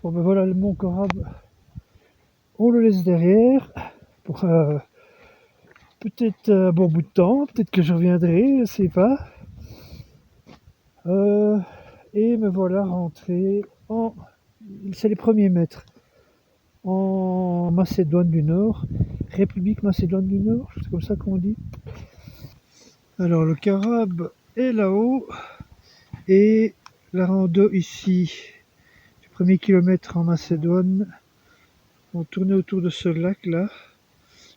Bon ben voilà, le mont Corab, on le laisse derrière pour peut-être un bon bout de temps, peut-être que je reviendrai, je sais pas. Et me voilà rentré en... C'est les premiers mètres en Macédoine du Nord, République Macédoine du Nord, c'est comme ça qu'on dit. Alors le Carab est là-haut et la rando ici, du premier kilomètre en Macédoine, on tournait autour de ce lac là,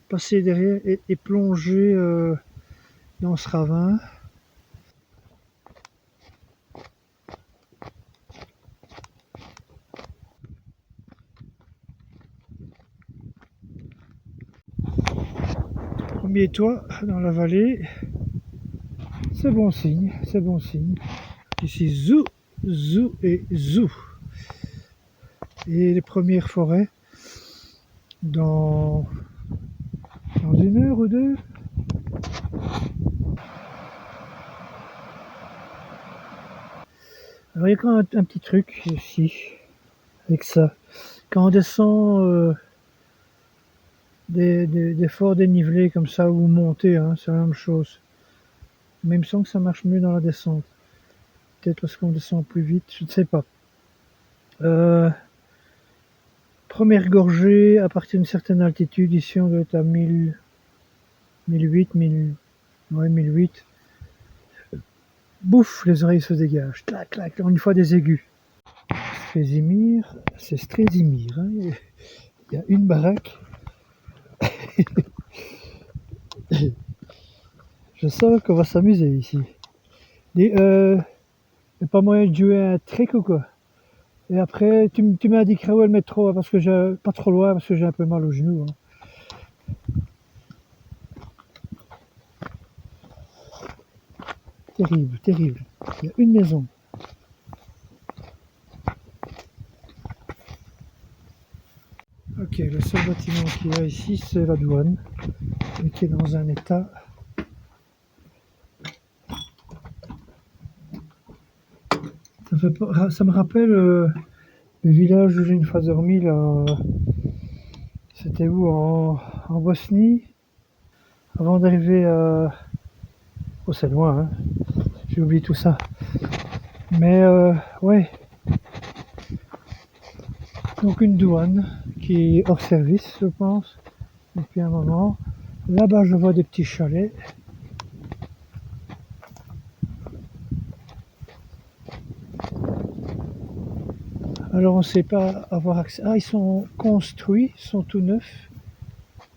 passer derrière et plonger dans ce ravin. Premier toit dans la vallée, c'est bon signe, c'est bon signe. Ici zou, zou et zou. Et les premières forêts dans, dans une heure ou deux. Alors il y a quand même un petit truc ici avec ça. Quand on descend des forts dénivelés comme ça ou monter, hein, c'est la même chose. Mais il me semble que ça marche mieux dans la descente. Peut-être parce qu'on descend plus vite, je ne sais pas. Euh, Première gorgée à partir d'une certaine altitude. Ici on doit être à 1000, 1008, 1000, ouais, 1008. Bouf, les oreilles se dégagent. Clac, clac, une fois des aigus. Strésimir, c'est Strésimir. Hein. Il y a une baraque. Je sens qu'on va s'amuser ici. Il n'y a pas moyen de jouer un trick ou quoi? Et après, tu m'indiqueras où est le métro, hein, parce que j'ai pas trop loin, parce que j'ai un peu mal aux genoux. Hein. Terrible, terrible. Il y a une maison. Ok, le seul bâtiment qu'il y a ici, c'est la douane, mais qui est dans un état. Ça me rappelle le village où j'ai une fois dormi, là. C'était où en Bosnie, avant d'arriver à. Oh, c'est loin, hein. J'ai oublié tout ça. Mais ouais, donc une douane qui est hors service, je pense, depuis un moment. Là-bas, je vois des petits chalets. Alors, on ne sait pas avoir accès. Ah, ils sont construits, ils sont tout neufs.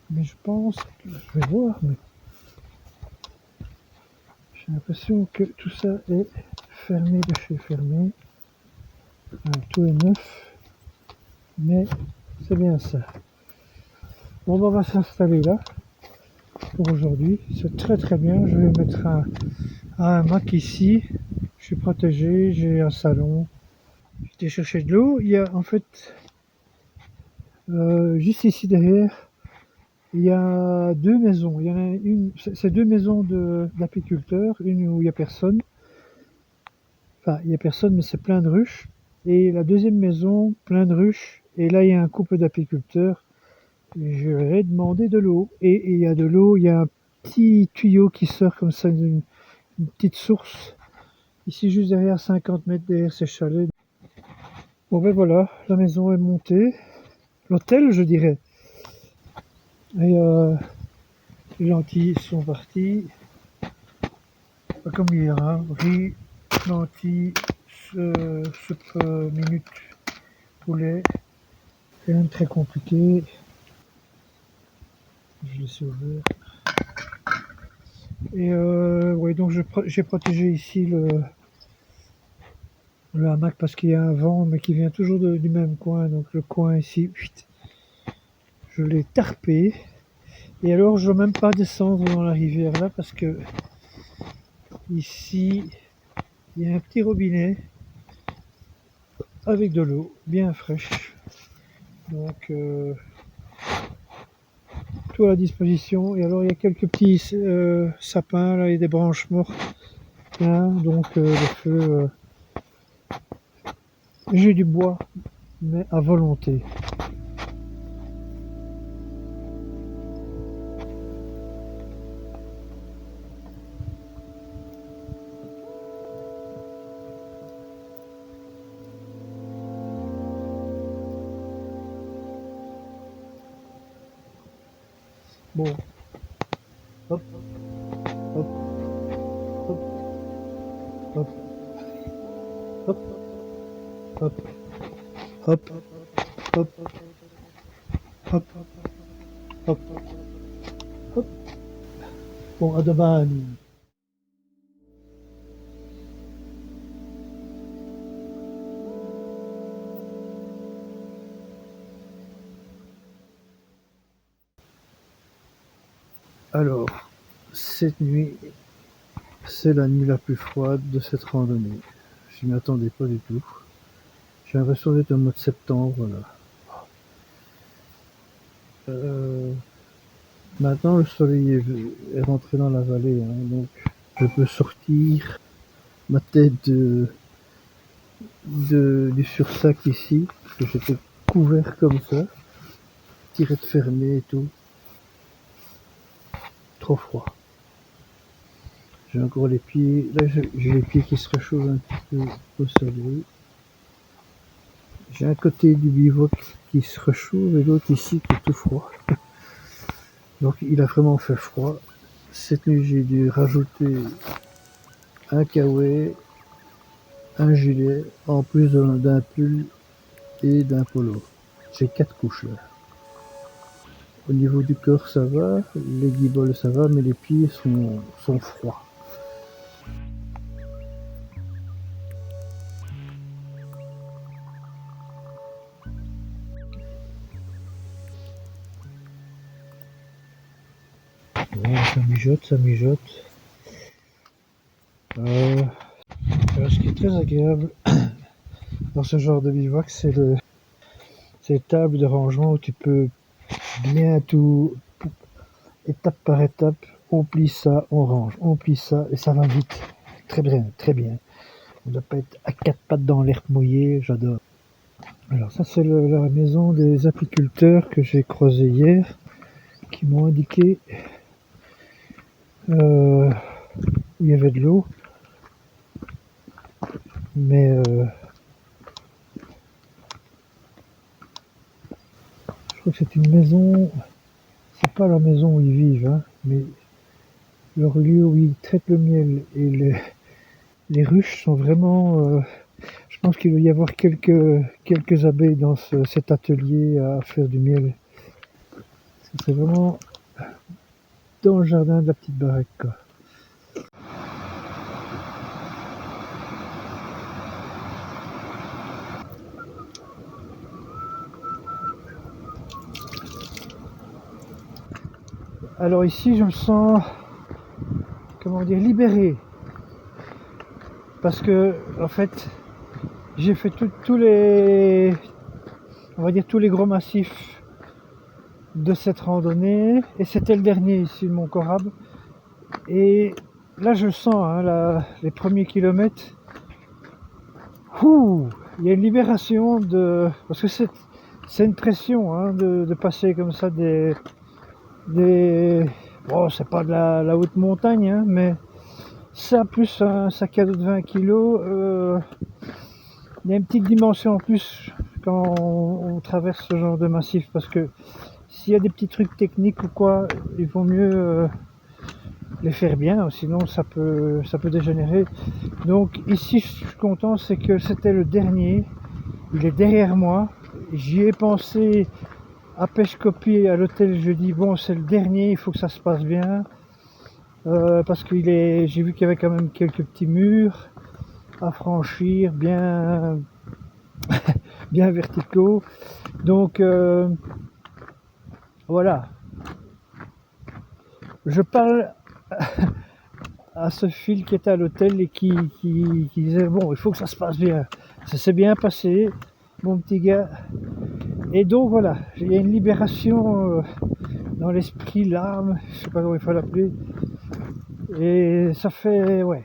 Mais je pense que je vais voir. Mais j'ai l'impression que tout ça est fermé de chez fermé. Tout est neuf. Mais c'est bien ça. Bon, on va s'installer là pour aujourd'hui. C'est très très bien. Je vais mettre un hamac ici. Je suis protégé, j'ai un salon. J'étais chercher de l'eau. Il y a en fait juste ici derrière, il y a deux maisons. Il y en a une, c'est deux maisons d'apiculteurs, une où il n'y a personne. Enfin, il n'y a personne, mais c'est plein de ruches. Et la deuxième maison, plein de ruches. Et là, il y a un couple d'apiculteurs. Je leur ai demandé de l'eau. Et il y a de l'eau, il y a un petit tuyau qui sort comme ça, une petite source. Ici, juste derrière, 50 mètres derrière ces chalets. Bon ben voilà, la maison est montée. L'hôtel, je dirais. Et les lentilles sont parties. Pas comme hier, hein. Riz, lentilles, soupe minute, poulet. Rien de très compliqué. Je laisse ouvert. Et ouais, donc j'ai protégé ici le hamac parce qu'il y a un vent, mais qui vient toujours du même coin. Donc le coin ici, je l'ai tarpé. Et alors, je ne veux même pas descendre dans la rivière là parce que ici, il y a un petit robinet avec de l'eau bien fraîche. Donc, tout à la disposition. Et alors, il y a quelques petits sapins là et des branches mortes. Hein, donc, le feu J'ai du bois, mais à volonté. Bon, hop, hop, hop, hop, hop, hop, hop, hop, hop, hop, hop. Bon, à demain. Alors, cette nuit, c'est la nuit la plus froide de cette randonnée. Je m'y attendais pas du tout. J'ai l'impression d'être au mois de septembre là. Euh, Maintenant, le soleil est rentré dans la vallée, hein, donc je peux sortir ma tête du sursac ici, parce que j'étais couvert comme ça, tirette fermée et tout. Trop froid. J'ai encore les pieds, là j'ai les pieds qui se réchauffent un petit peu au soleil. J'ai un côté du bivouac qui se réchauffe et l'autre ici qui est tout froid. Donc il a vraiment fait froid. Cette nuit j'ai dû rajouter un kawaii, un gilet, en plus d'un pull et d'un polo. J'ai 4 couches là. Au niveau du corps ça va, les guiboles ça va, mais les pieds sont froids. Bon, ça mijote, ça mijote. Alors, ce qui est très agréable dans ce genre de bivouac, c'est les tables de rangement où tu peux bien tout, étape par étape, on plie ça, on range, on plie ça, et ça va vite. Très bien, très bien. On ne doit pas être à 4 pattes dans l'herbe mouillée, j'adore. Alors ça c'est la maison des apiculteurs que j'ai croisé hier, qui m'ont indiqué où il y avait de l'eau, mais je crois que c'est une maison, c'est pas la maison où ils vivent, hein, mais leur lieu où ils traitent le miel et les ruches sont vraiment. Je pense qu'il doit y avoir quelques abeilles dans cet atelier à faire du miel. C'est vraiment dans le jardin de la petite baraque, quoi. Alors ici, je me sens, comment dire, libéré. Parce que, en fait, j'ai fait tous les, on va dire, tous les gros massifs de cette randonnée. Et c'était le dernier ici de mon Corab. Et là, je sens, hein, les premiers kilomètres. Il y a une libération parce que c'est une pression, hein, de passer comme ça bon, c'est pas de la haute montagne, hein, mais ça plus un sac à dos de 20 kilos, il y a une petite dimension en plus quand on traverse ce genre de massif, parce que s'il y a des petits trucs techniques ou quoi, il vaut mieux les faire bien, sinon ça peut dégénérer. Donc ici je suis content, c'est que c'était le dernier, il est derrière moi, j'y ai pensé à Pêche-Copie à l'hôtel, je dis bon c'est le dernier, il faut que ça se passe bien, parce que j'ai vu qu'il y avait quand même quelques petits murs à franchir, bien verticaux, donc voilà, je parle à ce fil qui était à l'hôtel et qui disait bon il faut que ça se passe bien, ça s'est bien passé mon petit gars, et donc voilà, il y a une libération dans l'esprit, l'âme, je sais pas comment il faut l'appeler, et ça fait, ouais,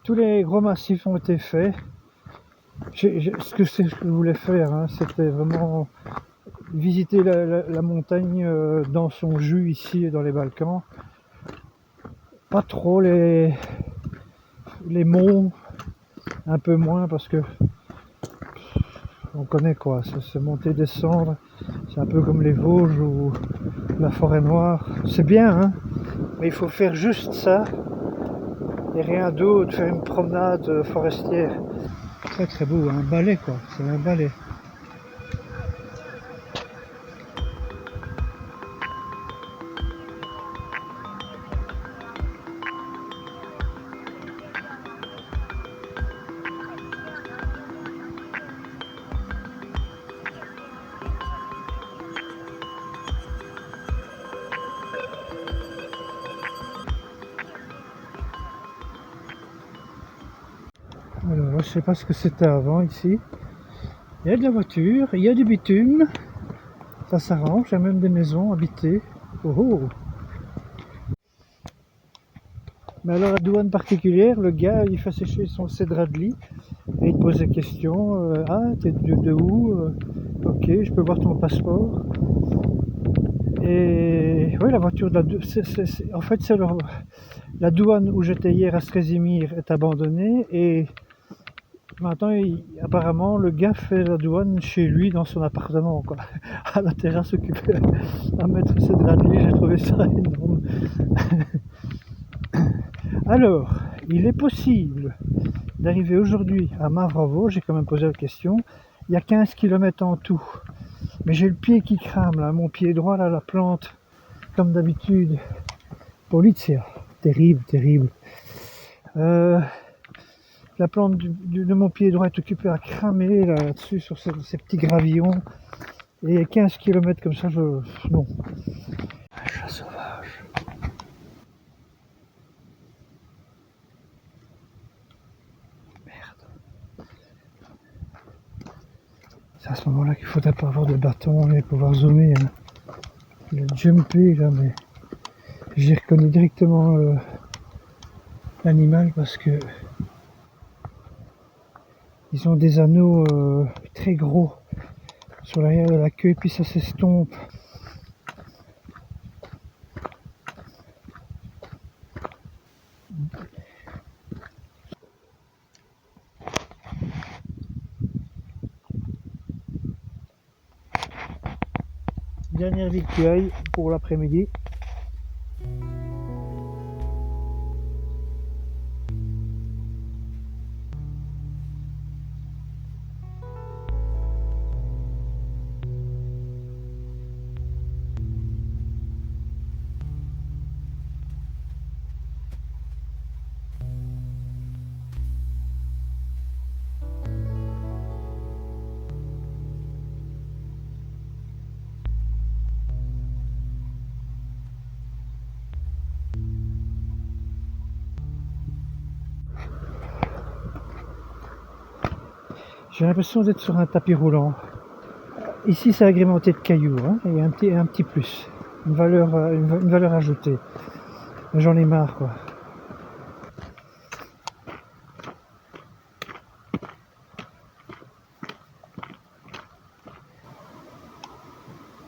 tous les gros massifs ont été faits, Ce que je voulais faire, hein, c'était vraiment visiter la montagne dans son jus ici dans les Balkans. Pas trop les monts, un peu moins parce que on connaît quoi, c'est monter, descendre, c'est un peu comme les Vosges ou la forêt noire. C'est bien, hein, mais il faut faire juste ça et rien d'autre, faire une promenade forestière. Très très beau, un balai quoi, c'est un balai. Alors, je sais pas ce que c'était avant ici. Il y a de la voiture, il y a du bitume, ça s'arrange, il y a même des maisons habitées. Oh oh. Mais alors, la douane particulière, le gars, il fait sécher ses draps de lit et il te pose des questions. Ah, t'es de où Ok, je peux voir ton passeport. Et oui, la voiture de en fait, la douane où j'étais hier à Srézimir est abandonnée et maintenant, apparemment, le gars fait la douane chez lui dans son appartement, quoi, à la terrasse occupée à mettre ses draps de lit. J'ai trouvé ça énorme. Alors, il est possible d'arriver aujourd'hui à Mavravo, j'ai quand même posé la question. Il y a 15 km en tout, mais j'ai le pied qui crame là, mon pied droit là, la plante, comme d'habitude. Polizia, terrible, terrible. La plante de mon pied droit est occupée à cramer là-dessus sur ces petits gravillons. Et 15 km comme ça, non. Un chat sauvage. Merde. C'est à ce moment-là qu'il faudrait pas avoir de bâton et pouvoir zoomer. Hein. Le jumper là, mais j'ai reconnu directement l'animal parce que ils ont des anneaux très gros sur l'arrière de la queue et puis ça s'estompe. Dernière victuaille pour l'après-midi. J'ai l'impression d'être sur un tapis roulant. Ici, c'est agrémenté de cailloux, hein, et un petit plus, une valeur ajoutée. J'en ai marre, quoi.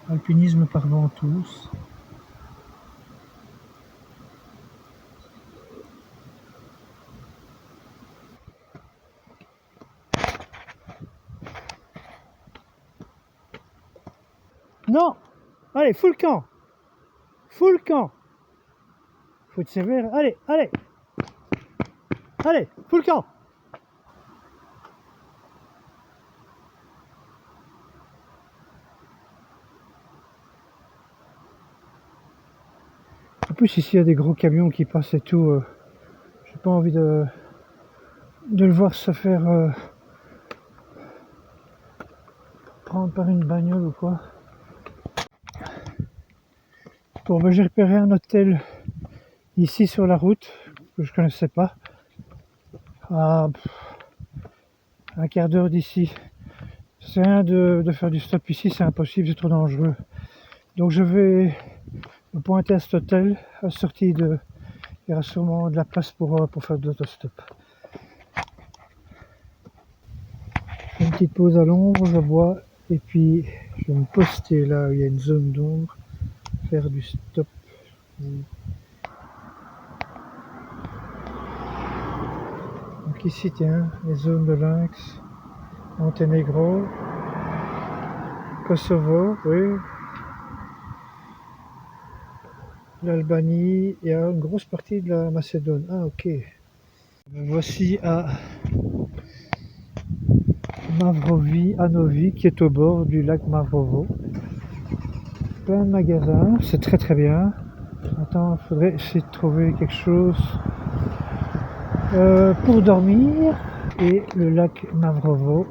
Alpinisme par Ventous. Non! Allez, full camp! Full camp! Faut être sévère. Allez, allez! Allez, full camp! En plus, ici, il y a des gros camions qui passent et tout. J'ai pas envie de le voir se faire prendre par une bagnole ou quoi. Bon, ben, j'ai repéré un hôtel ici sur la route que je connaissais pas. À un quart d'heure d'ici. C'est rien de faire du stop ici, c'est impossible, c'est trop dangereux. Donc je vais me pointer à cet hôtel, à la sortie il y aura sûrement de la place pour faire de l'autostop. petite pause à l'ombre, je bois, et puis je vais me poster là où il y a une zone d'ombre, faire du stop. Donc ici, tiens, les zones de lynx, Monténégro, Kosovo, oui, l'Albanie, il y a une grosse partie de la Macédoine. Ah, ok. Voici à Mavrovi, Hanovi, qui est au bord du lac Mavrovo. Plein de magasins, c'est très très bien. Attends, il faudrait essayer de trouver quelque chose pour dormir. Et le lac Mavrovo,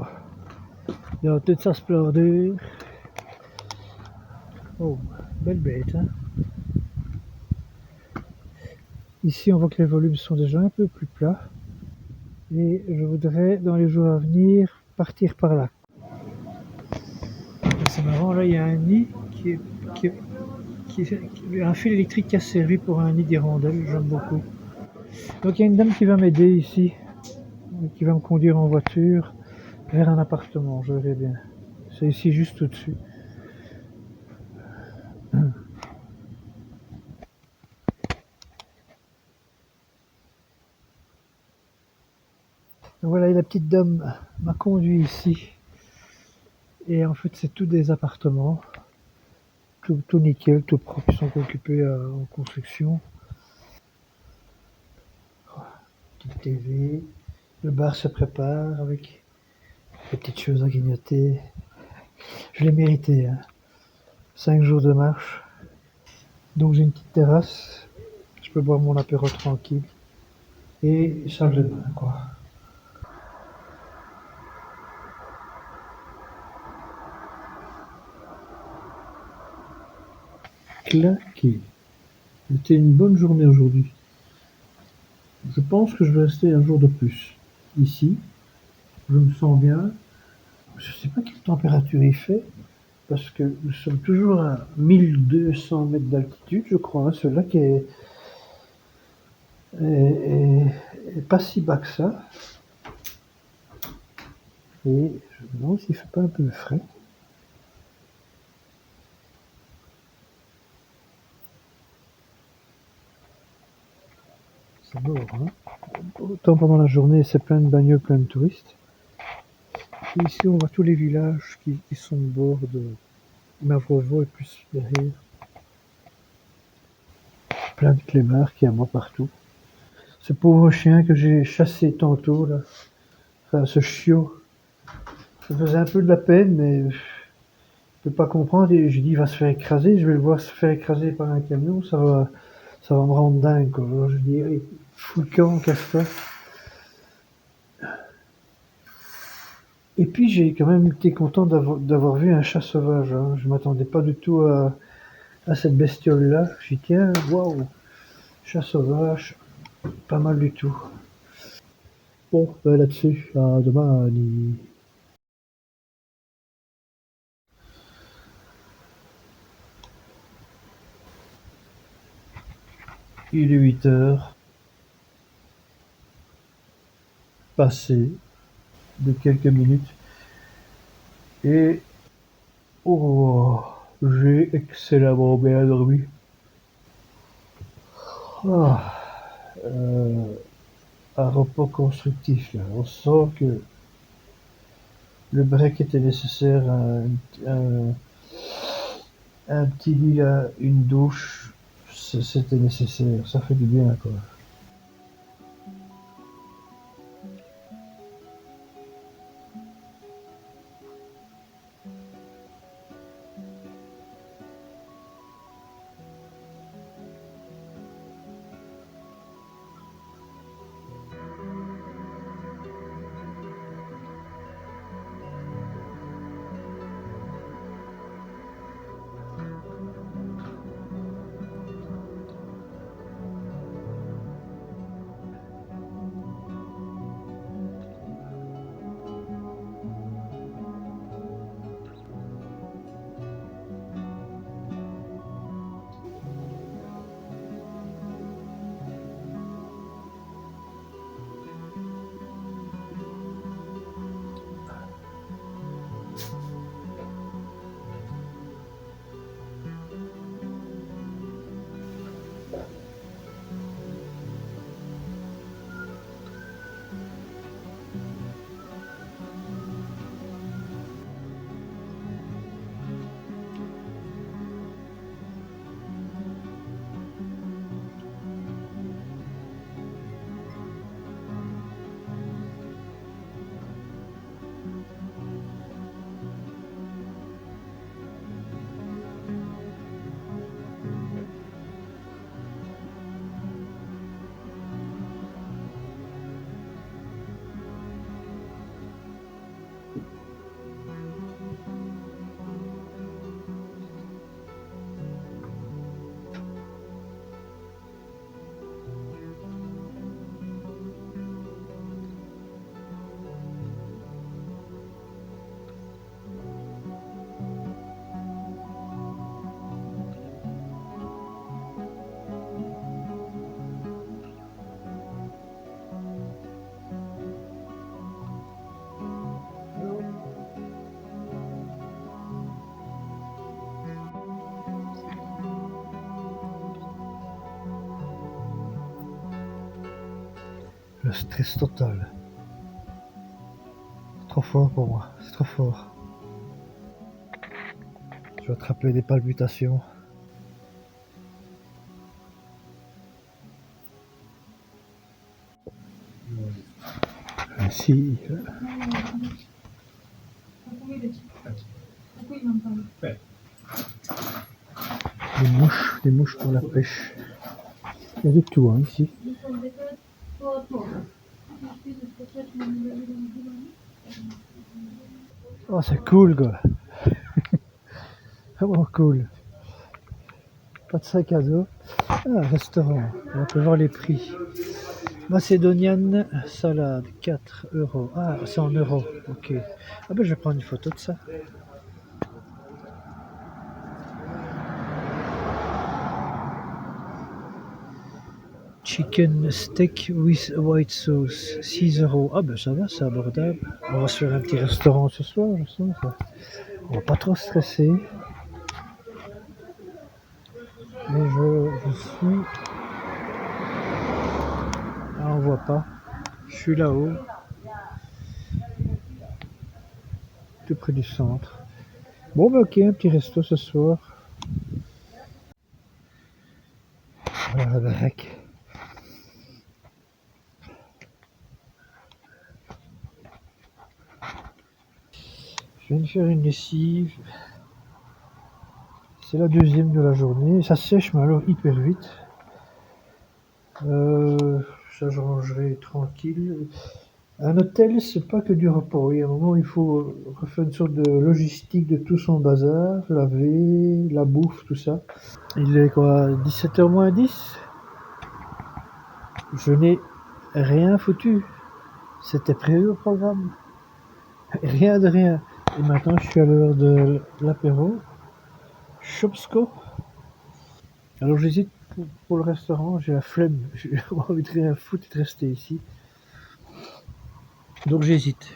dans toute sa splendeur. Oh, belle bête, hein. Ici, on voit que les volumes sont déjà un peu plus plats. Et je voudrais, dans les jours à venir, partir par là. C'est marrant, là, il y a un nid qui est- un fil électrique qui a servi pour un nid d'hirondelle, j'aime beaucoup. Donc il y a une dame qui va m'aider ici, qui va me conduire en voiture vers un appartement, je verrai bien. C'est ici juste au-dessus. Donc voilà, et la petite dame m'a conduit ici. Et en fait, c'est tous des appartements, tout nickel, tout propre, ils sont occupés en construction. Petite TV, le bar se prépare avec des petites choses à grignoter. Je l'ai mérité, hein. 5 jours de marche. Donc j'ai une petite terrasse, je peux boire mon apéro tranquille. Et salle de bain, quoi. Claqué. C'était une bonne journée aujourd'hui. Je pense que je vais rester un jour de plus. Ici, je me sens bien. Je ne sais pas quelle température il fait, parce que nous sommes toujours à 1200 mètres d'altitude, je crois, hein. Ce lac est pas si bas que ça. Et je me demande s'il ne fait pas un peu frais. C'est beau, hein. Autant pendant la journée, c'est plein de bagnoles, plein de touristes. Et ici, on voit tous les villages qui sont au bord de Mavrovo et plus derrière. Plein de clébards qui aboient partout. Ce pauvre chien que j'ai chassé tantôt, là, enfin ce chiot, ça faisait un peu de la peine, mais je peux pas comprendre. Et j'ai dit, il va se faire écraser, je vais le voir se faire écraser par un camion, ça va me rendre dingue, quoi. Alors je dis, allez, fous le camp, casse-toi. Et puis j'ai quand même été content d'avoir vu un chat sauvage, hein. Je m'attendais pas du tout à cette bestiole-là. J'ai dit, tiens, waouh, chat sauvage, pas mal du tout. Bon, ben là-dessus, à demain, Annie. Il est 8 heures, passé de quelques minutes, et oh, j'ai excellemment bien dormi. Ah, euh, un repos constructif, là. On sent que le break était nécessaire, un petit lit là, une douche, c'était nécessaire, ça fait du bien, quoi. Le stress total. C'est trop fort pour moi, c'est trop fort. Je vais attraper des palpitations. Ainsi. Des mouches pour la pêche. Il y a de tout hein, ici. Oh, c'est cool, quoi. Vraiment cool. Pas de sac à dos. Ah, restaurant. On peut voir les prix. Macédonienne salade, 4 euros. Ah, c'est en euros. Ok. Ah ben, je vais prendre une photo de ça. Chicken steak with white sauce, 6 euros. Ah ben ça va, c'est abordable. On va se faire un petit restaurant ce soir, je sens ça. On va pas trop stresser. Mais je suis... Ah, on voit pas. Je suis là-haut. Tout près du centre. Bon ben ok, un petit resto ce soir. Voilà la baraque. Je viens de faire une lessive. C'est la deuxième de la journée. Ça sèche mais alors hyper vite. Ça je rangerai tranquille. Un hôtel, c'est pas que du repos. Il y a un moment, il faut refaire une sorte de logistique de tout son bazar, laver, la bouffe, tout ça. Il est quoi, 17h moins 10? Je n'ai rien foutu. C'était prévu au programme. Rien de rien. Et maintenant, je suis à l'heure de l'apéro. Chopsko. Alors, j'hésite pour le restaurant. J'ai la flemme. J'ai envie de rien foutre et de rester ici. Donc, j'hésite.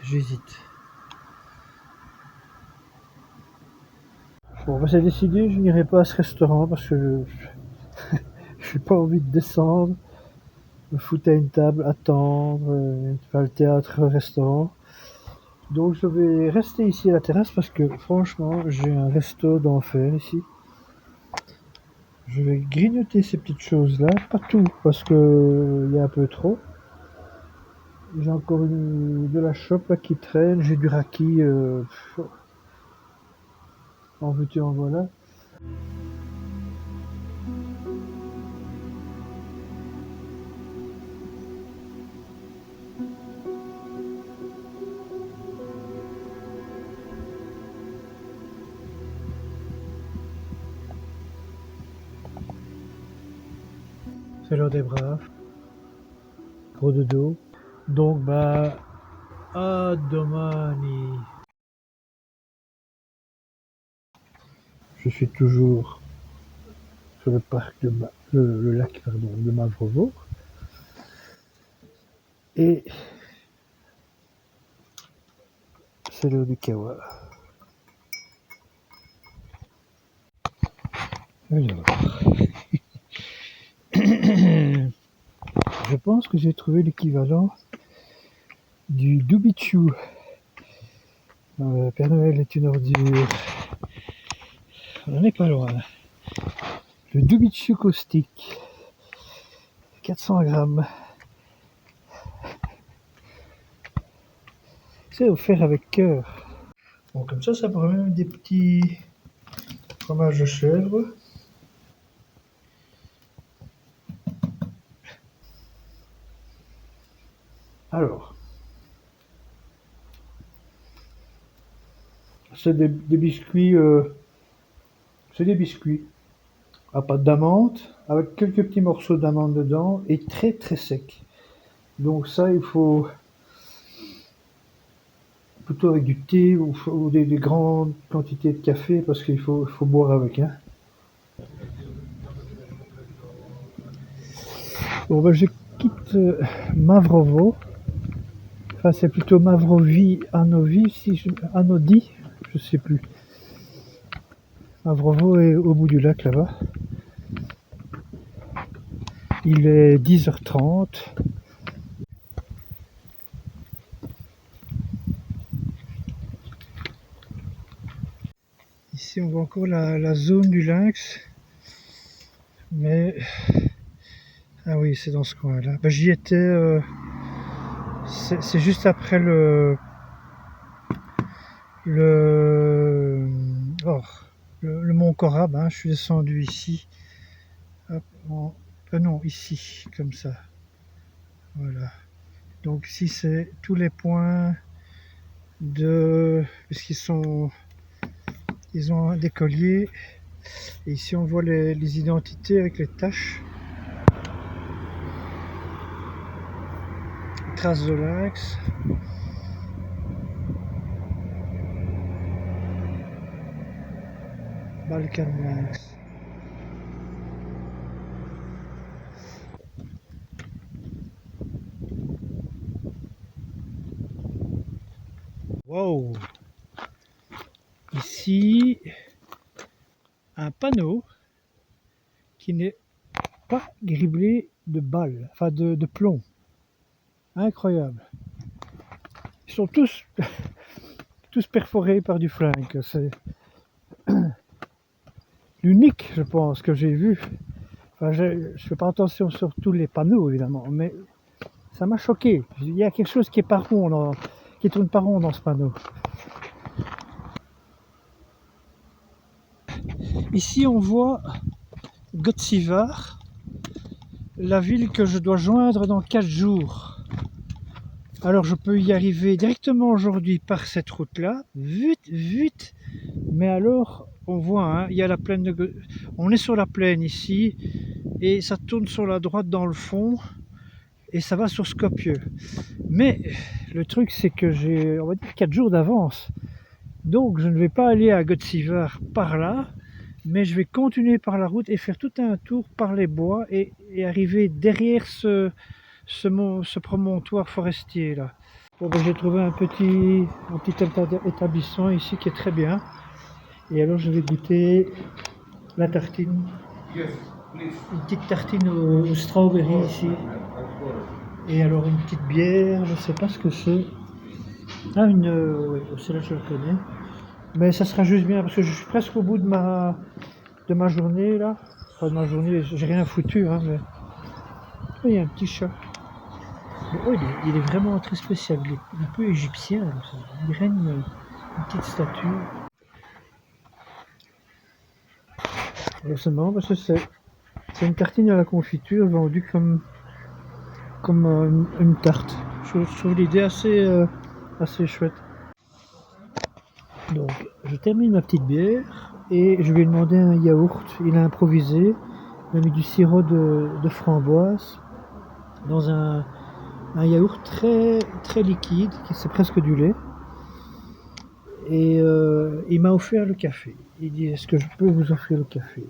Bon, bah, c'est décidé. Je n'irai pas à ce restaurant parce que je n'ai pas envie de descendre, me foutre à une table, attendre, faire le théâtre, le restaurant. Donc je vais rester ici à la terrasse parce que franchement j'ai un resto d'enfer ici. Je vais grignoter ces petites choses là, pas tout parce que il y a un peu trop. J'ai encore de la chope là qui traîne, j'ai du raki, en veux-tu en voilà. C'est l'heure des braves, gros dodo. Donc bah à domani. Je suis toujours sur le parc de le lac pardon, de Mavrovo. Et c'est l'heure du kawa. Alors, je pense que j'ai trouvé l'équivalent du Dubichou. Père Noël est une ordure. On n'est pas loin. Le Dubichou caustique. 400 grammes. C'est offert avec cœur. Bon, comme ça pourrait même des petits fromages de chèvre. Alors, c'est des biscuits. C'est des biscuits à pâte d'amande avec quelques petits morceaux d'amande dedans et très très sec. Donc ça, il faut plutôt avec du thé ou des grandes quantités de café parce qu'il faut boire avec. Hein. Bon, ben, je quitte Mavrovo. Enfin, c'est plutôt Mavrovi, Anodi, je sais plus. Mavrovo est au bout du lac là-bas. Il est 10h30. Ici on voit encore la zone du lynx. Mais... Ah oui, c'est dans ce coin-là. Ben, j'y étais... c'est juste après le, oh, le mont Corab, hein. Je suis descendu ici. Hop, non, ici, comme ça. Voilà. Donc ici, c'est tous les points de... Ils ont des colliers. Et ici, on voit les identités avec les taches. Traces de lynx. Balkan lynx. Wow! Ici, un panneau qui n'est pas criblé de balles, enfin de plomb. Incroyable. Ils sont tous, tous perforés par du flingue. C'est l'unique, je pense, que j'ai vu. Enfin, je ne fais pas attention sur tous les panneaux, évidemment, mais ça m'a choqué. Il y a quelque chose qui est pas rond, qui tourne pas rond dans ce panneau. Ici, on voit Götzivar, la ville que je dois joindre dans 4 jours. Alors, je peux y arriver directement aujourd'hui par cette route-là, vite, vite. Mais alors, on voit, hein, il y a la plaine de... On est sur la plaine ici, et ça tourne sur la droite dans le fond, et ça va sur Skopje. Mais le truc, c'est que j'ai, on va dire, 4 jours d'avance. Donc, je ne vais pas aller à Götzivar par là, mais je vais continuer par la route et faire tout un tour par les bois et arriver derrière ce promontoire forestier là. Bon, ben, j'ai trouvé un petit établissement ici qui est très bien. Et alors je vais goûter la tartine. Une petite tartine au strawberry ici. Et alors une petite bière, je ne sais pas ce que c'est. Ah, oui, celle-là je la connais. Mais ça sera juste bien parce que je suis presque au bout de ma journée là. Enfin de ma journée, j'ai rien foutu, hein, mais... Oh, il y a un petit chat. Mais, oh, il est vraiment très spécial, il est un peu égyptien, il dirait une petite statue. Alors c'est marrant parce que c'est une tartine à la confiture vendue comme une tarte. Je trouve l'idée assez chouette. Donc je termine ma petite bière et je vais demander un yaourt. Il a improvisé, il a mis du sirop de framboise dans un yaourt très, très liquide, c'est presque du lait. Et il m'a offert le café. Il dit, est-ce que je peux vous offrir le café?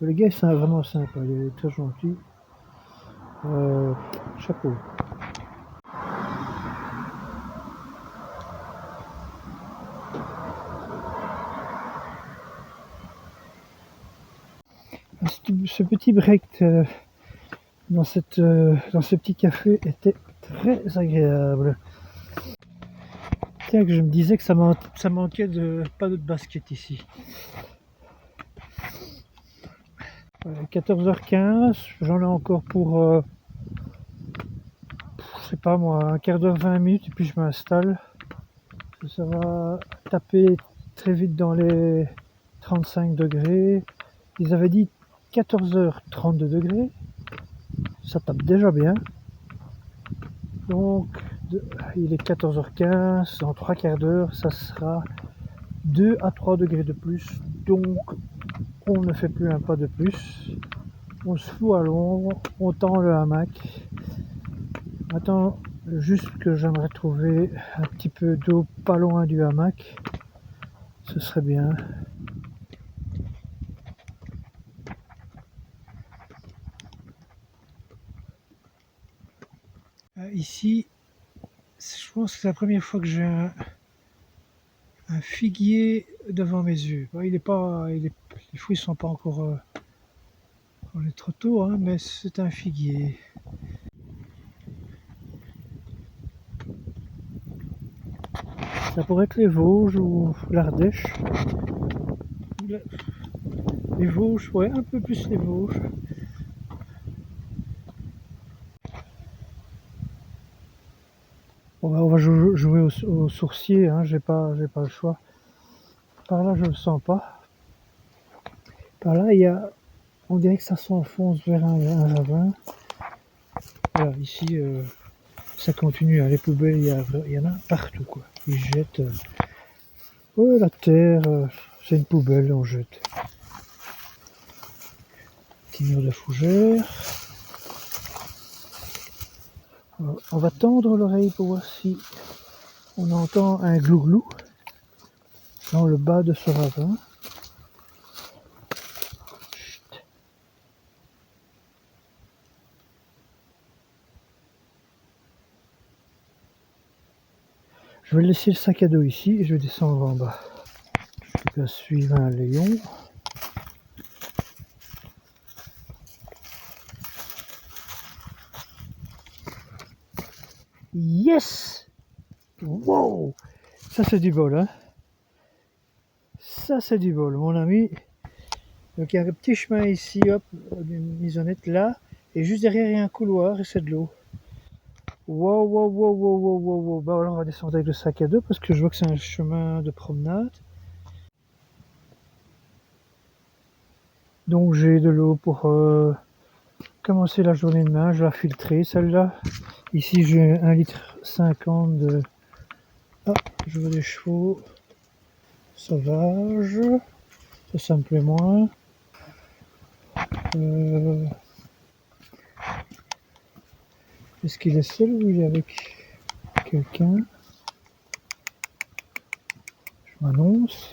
Le gars c'est vraiment sympa, il est très gentil. Chapeau. Ce petit break dans ce petit café était très agréable. Tiens, que je me disais que ça manquait de pas de basket ici. 14h15, j'en ai encore pour je sais pas moi, un quart d'heure, 20 minutes et puis je m'installe. Ça va taper très vite dans les 35 degrés. Ils avaient dit 14h 32 degrés. Ça tape déjà bien. Donc il est 14h15, dans 3 quarts d'heure, ça sera 2 à 3 degrés de plus. Donc on ne fait plus un pas de plus. On se fout à l'ombre, on tend le hamac. Attends, juste que j'aimerais trouver un petit peu d'eau pas loin du hamac. Ce serait bien. Ici, je pense que c'est la première fois que j'ai un figuier devant mes yeux. Les fruits sont pas encore... on est trop tôt, hein, mais c'est un figuier. Ça pourrait être les Vosges ou l'Ardèche. Les Vosges, ouais, un peu plus les Vosges. Bon, bah, on va jouer au sourcier, hein, j'ai pas le choix. Par là, je le sens pas. Par là, on dirait que ça s'enfonce vers un ravin. Voilà, ici, ça continue, hein, les poubelles, il y en a partout, quoi. Ils jettent. Ouais, la terre, c'est une poubelle, on jette. Petit mur de fougère. On va tendre l'oreille pour voir si on entend un glouglou dans le bas de ce ravin. Chut. Je vais laisser le sac à dos ici et je vais descendre en bas. Je vais suivre un lion. Yes! Wow! Ça c'est du bol, hein? Ça c'est du bol, mon ami. Donc il y a un petit chemin ici, hop, une maisonnette là, et juste derrière il y a un couloir et c'est de l'eau. Wow, wow, wow, wow, wow, wow, wow. Bah alors on va descendre avec le sac à dos parce que je vois que c'est un chemin de promenade. Donc j'ai de l'eau pour commencer la journée demain. Je vais la filtrer celle-là. Ici j'ai 1,50 litre de... Ah, je vois des chevaux sauvages. Ça me plaît moins. Est-ce qu'il est seul ou il est avec quelqu'un? Je m'annonce.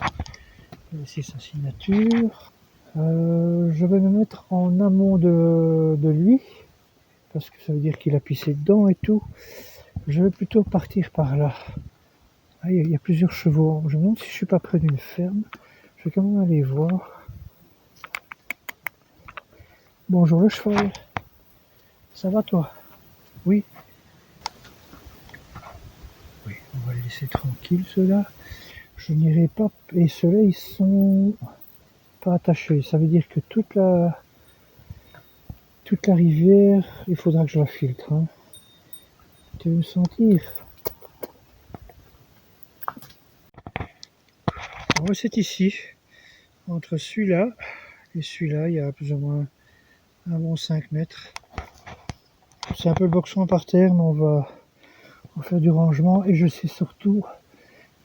Ici sa signature. Je vais me mettre en amont de lui, parce que ça veut dire qu'il a pissé dedans et tout. Je vais plutôt partir par là. Ah, il y a plusieurs chevaux. Je me demande si je suis pas près d'une ferme. Je vais quand même aller voir. Bonjour le cheval. Ça va toi? Oui. Oui, on va le laisser tranquille ceux-là. Je n'irai pas. Et ceux-là ils sont pas attachés. Ça veut dire que toute la rivière, il faudra que je la filtre. Hein. Tu veux me sentir? Alors, c'est ici, entre celui-là et celui-là, il y a plus ou moins un bon 5 mètres. C'est un peu le boxon par terre, mais on va faire du rangement et je suis surtout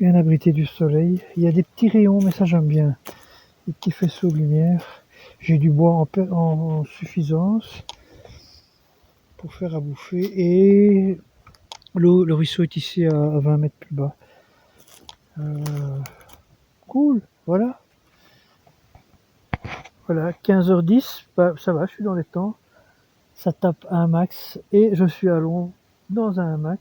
bien abrité du soleil. Il y a des petits rayons, mais ça j'aime bien. Des petits faisceaux de lumière. J'ai du bois en suffisance pour faire à bouffer et le ruisseau est ici à 20 mètres plus bas. Cool, voilà. Voilà, 15h10, bah, ça va, je suis dans les temps. Ça tape un max et je suis à l'ombre dans un hamac.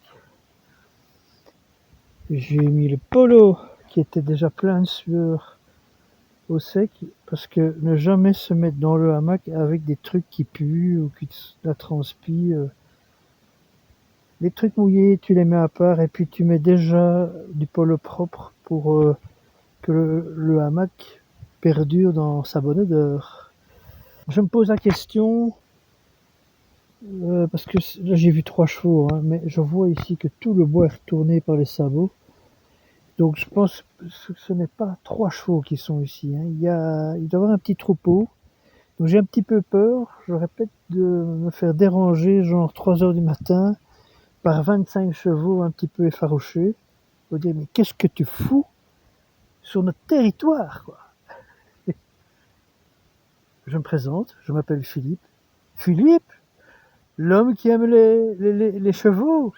J'ai mis le polo qui était déjà plein de sueur au sec parce que ne jamais se mettre dans le hamac avec des trucs qui puent ou qui la transpi. Les trucs mouillés, tu les mets à part et puis tu mets déjà du polo propre pour que le hamac perdure dans sa bonne odeur. Je me pose la question, parce que là j'ai vu 3 chevaux, hein, mais je vois ici que tout le bois est retourné par les sabots. Donc je pense que ce n'est pas 3 chevaux qui sont ici. Hein. Il doit y avoir un petit troupeau. Donc j'ai un petit peu peur. Je répète de me faire déranger genre 3h du matin par 25 chevaux un petit peu effarouchés. Je me dire mais qu'est-ce que tu fous sur notre territoire quoi. Je me présente, je m'appelle Philippe. Philippe, l'homme qui aime les chevaux.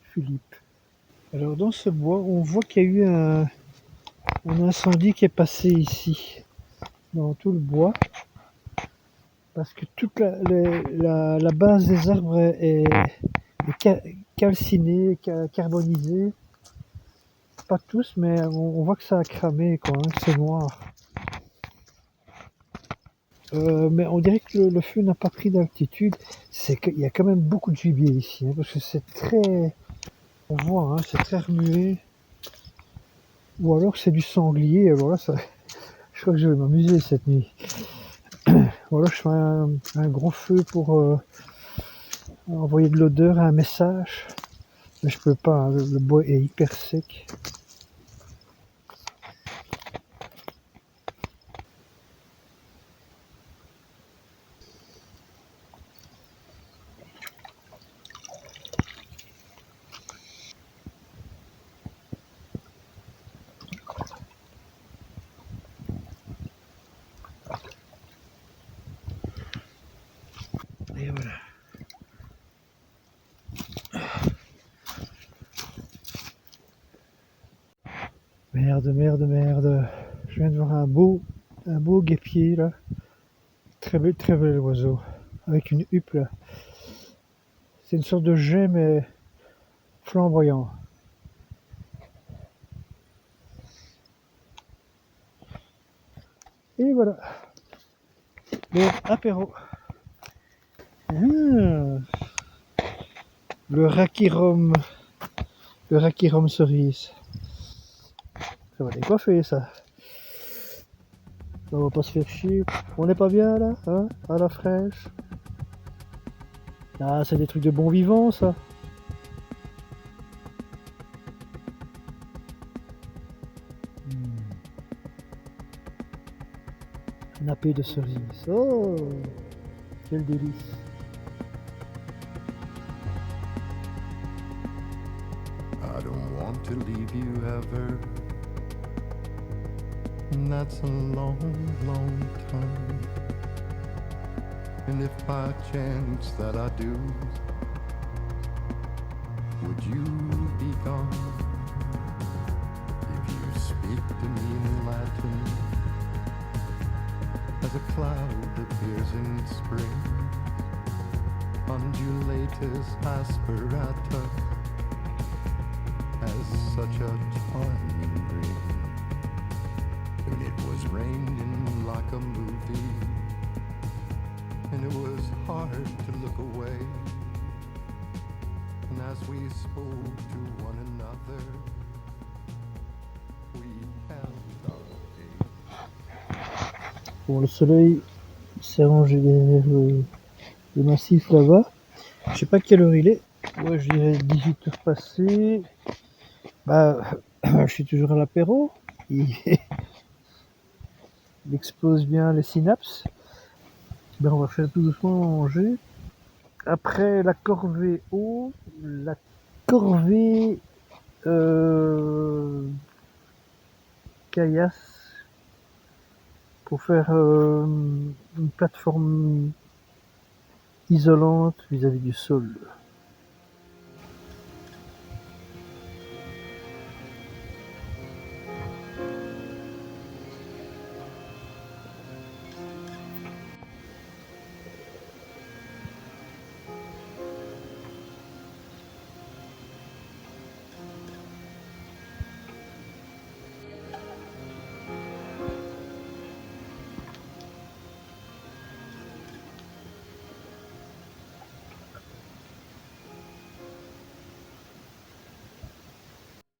Philippe. Alors dans ce bois, on voit qu'il y a eu un incendie qui est passé ici, dans tout le bois, parce que toute la base des arbres est calcinée, carbonisée. Pas tous, mais on voit que ça a cramé, quoi, hein, c'est noir. Mais on dirait que le feu n'a pas pris d'altitude. C'est qu'il y a quand même beaucoup de gibier ici, hein, parce que c'est très... On voit, hein, c'est très remué. Ou alors c'est du sanglier, alors là, ça, je crois que je vais m'amuser cette nuit. Ou alors je fais un gros feu pour envoyer de l'odeur à un message. Mais je peux pas, hein, le bois est hyper sec. Et voilà. Merde, merde, merde. Je viens de voir un beau guépier là. Très bel oiseau. Avec une huppe là. C'est une sorte de jet mais flamboyant. Et voilà. Le apéro. Ah, le rakirom. Le rakirom cerise. Ça va décoiffer ça. On va pas se faire chier. On n'est pas bien là, hein, à la fraîche. Ah, c'est des trucs de bon vivant ça. Nappé de cerise. Oh, quel délice. I don't want to leave you ever. And that's a long, long time. And if by chance that I do, would you be gone? If you speak to me in Latin, as a cloud appears in spring, undulatus aspirata, as such a charming dream. And it was raining like a movie, and it was hard to look away. And as we spoke to one another, we held our gaze. Bon, le soleil s'est rangé derrière le massif là-bas. Je sais pas quelle heure il est. Ouais, je dirais 18h passées. Bah, je suis toujours à l'apéro. Il explose bien les synapses. Ben, on va faire tout doucement manger. Après la corvée eau, la corvée caillasse pour faire une plateforme isolante vis-à-vis du sol.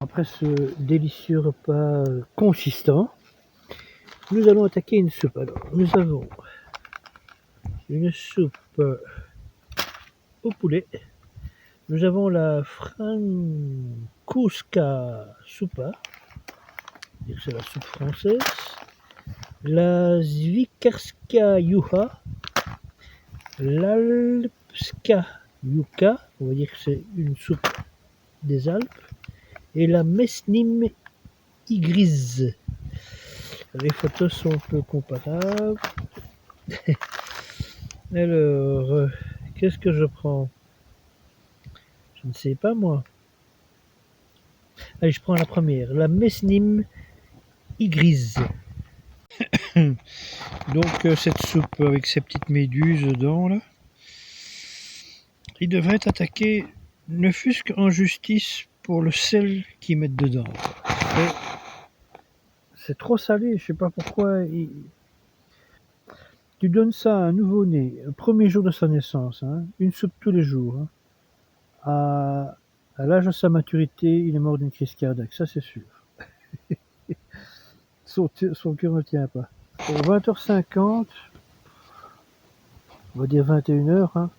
Après ce délicieux repas consistant, nous allons attaquer une soupe. Alors, nous avons une soupe au poulet. Nous avons la Francuska Soupa, c'est la soupe française. La Zwikarska Juha, l'Alpska Juka, on va dire que c'est une soupe des Alpes, et la Mesnim Igriz. Les photos sont un peu comparables. Alors, qu'est-ce que je prends? Je ne sais pas moi. Allez, je prends la première, la Mesnim Igriz. Donc cette soupe avec ces petites méduses dedans là, il devrait être attaqué ne fût-ce qu'en justice pour le sel qu'ils mettent dedans. C'est trop salé, je sais pas pourquoi. Tu donnes ça à un nouveau-né, le premier jour de sa naissance, hein, une soupe tous les jours. Hein. À l'âge de sa maturité, il est mort d'une crise cardiaque, ça c'est sûr. son cœur ne tient pas. Bon, 20h50, on va dire 21h, hein.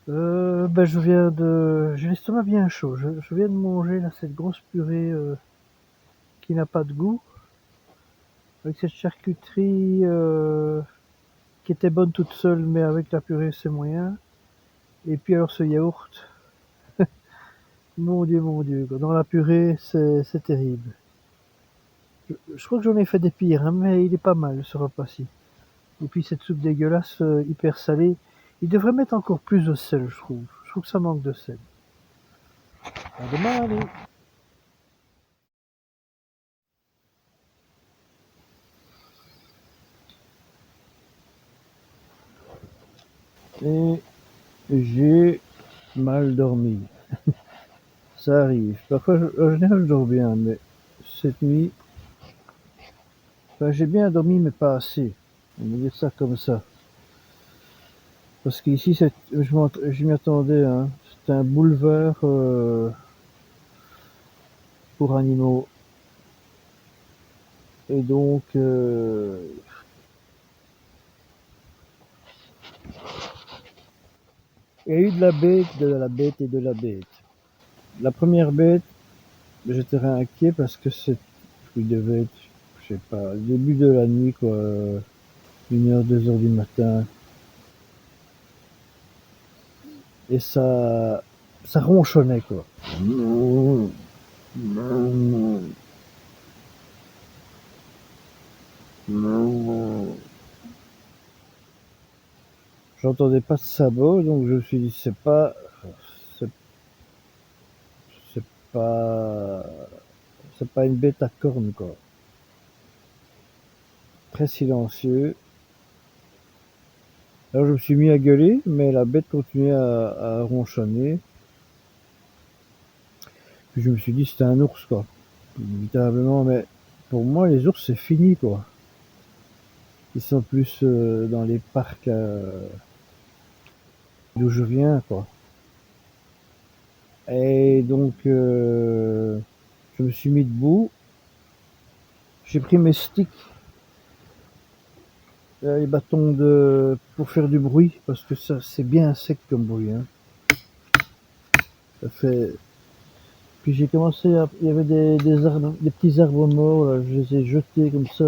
J'ai l'estomac bien chaud. Je viens de manger là, cette grosse purée qui n'a pas de goût, avec cette charcuterie qui était bonne toute seule, mais avec la purée c'est moyen. Et puis alors ce yaourt, mon Dieu, quoi. Dans la purée c'est terrible. Je crois que j'en ai fait des pires, hein, mais il est pas mal ce repas-ci. Et puis cette soupe dégueulasse, hyper salée. Il devrait mettre encore plus de sel, je trouve. Je trouve que ça manque de sel. À demain, allez. Et j'ai mal dormi. Ça arrive. Parfois, en général, je dors bien, mais cette nuit, enfin, j'ai bien dormi, mais pas assez. On va dire ça comme ça. Parce qu'ici, je m'y attendais, hein. C'est un boulevard pour animaux. Et donc, il y a eu de la bête, de la bête et de la bête. La première bête, j'étais inquiet parce que il devait être, je sais pas, le début de la nuit, quoi, 1h, 2h du matin. Et ça ronchonnait, quoi. J'entendais pas de sabot, donc je me suis dit, c'est c'est pas, c'est pas une bête à cornes, quoi. Très silencieux. Alors je me suis mis à gueuler, mais la bête continuait à ronchonner. Puis je me suis dit, c'était un ours, quoi. Inévitablement, mais pour moi, les ours, c'est fini, quoi. Ils sont plus dans les parcs d'où je viens, quoi. Et donc, je me suis mis debout. J'ai pris mes sticks, les bâtons pour faire du bruit, parce que ça, c'est bien sec comme bruit, hein. Ça fait. Puis j'ai commencé il y avait des arbres, des petits arbres morts, là, je les ai jetés comme ça,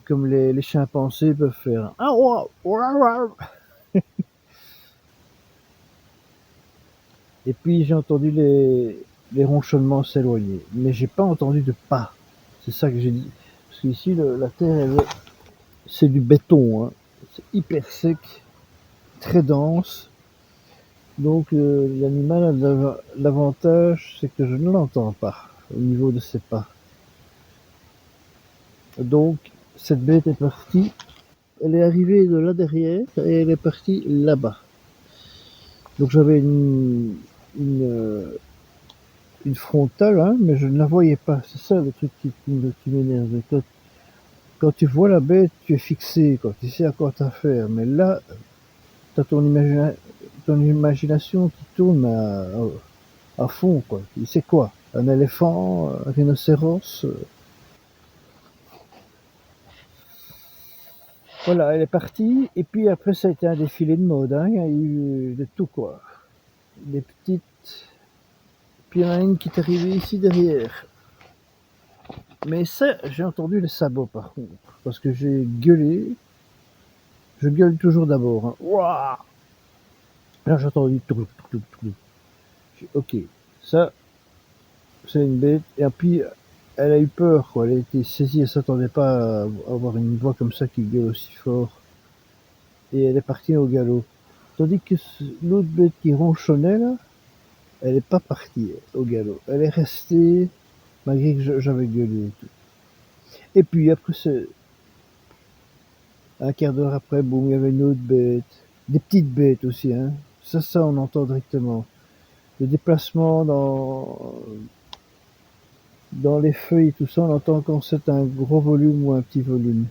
comme les chimpanzés peuvent faire. Ah, ouah, ouah, ouah. Et puis j'ai entendu les ronchonnements s'éloigner, mais j'ai pas entendu de pas. C'est ça que j'ai dit. Parce qu'ici, la terre, c'est du béton, hein. C'est hyper sec, très dense. Donc l'animal a l'avantage, c'est que je ne l'entends pas au niveau de ses pas. Donc cette bête est partie. Elle est arrivée de là derrière et elle est partie là-bas. Donc j'avais une frontale, hein, mais je ne la voyais pas. C'est ça le truc qui m'énerve. Quand tu vois la bête, tu es fixé, quoi. Tu sais à quoi t'as affaire. Mais là, t'as ton imagination qui tourne à fond, quoi. C'est quoi? Un éléphant, un rhinocéros? Voilà, elle est partie. Et puis après, ça a été un défilé de mode, hein. Il y a eu de tout, quoi. Des petites. Puis il y en a une qui est arrivée ici derrière. Mais ça, j'ai entendu les sabots par contre. Parce que j'ai gueulé. Je gueule toujours d'abord, hein. Ouah! Là, j'ai entendu tout. Ok, ça, c'est une bête. Et puis, elle a eu peur, quoi. Elle a été saisie, elle s'attendait pas à avoir une voix comme ça qui gueule aussi fort. Et elle est partie au galop. Tandis que l'autre bête qui ronchonnait, là, elle est pas partie au galop. Elle est restée, malgré que j'avais gueulé et tout. Et puis, après, un quart d'heure après, boum, il y avait une autre bête. Des petites bêtes aussi, hein. Ça, on entend directement. Le déplacement dans les feuilles et tout ça, on entend quand c'est un gros volume ou un petit volume.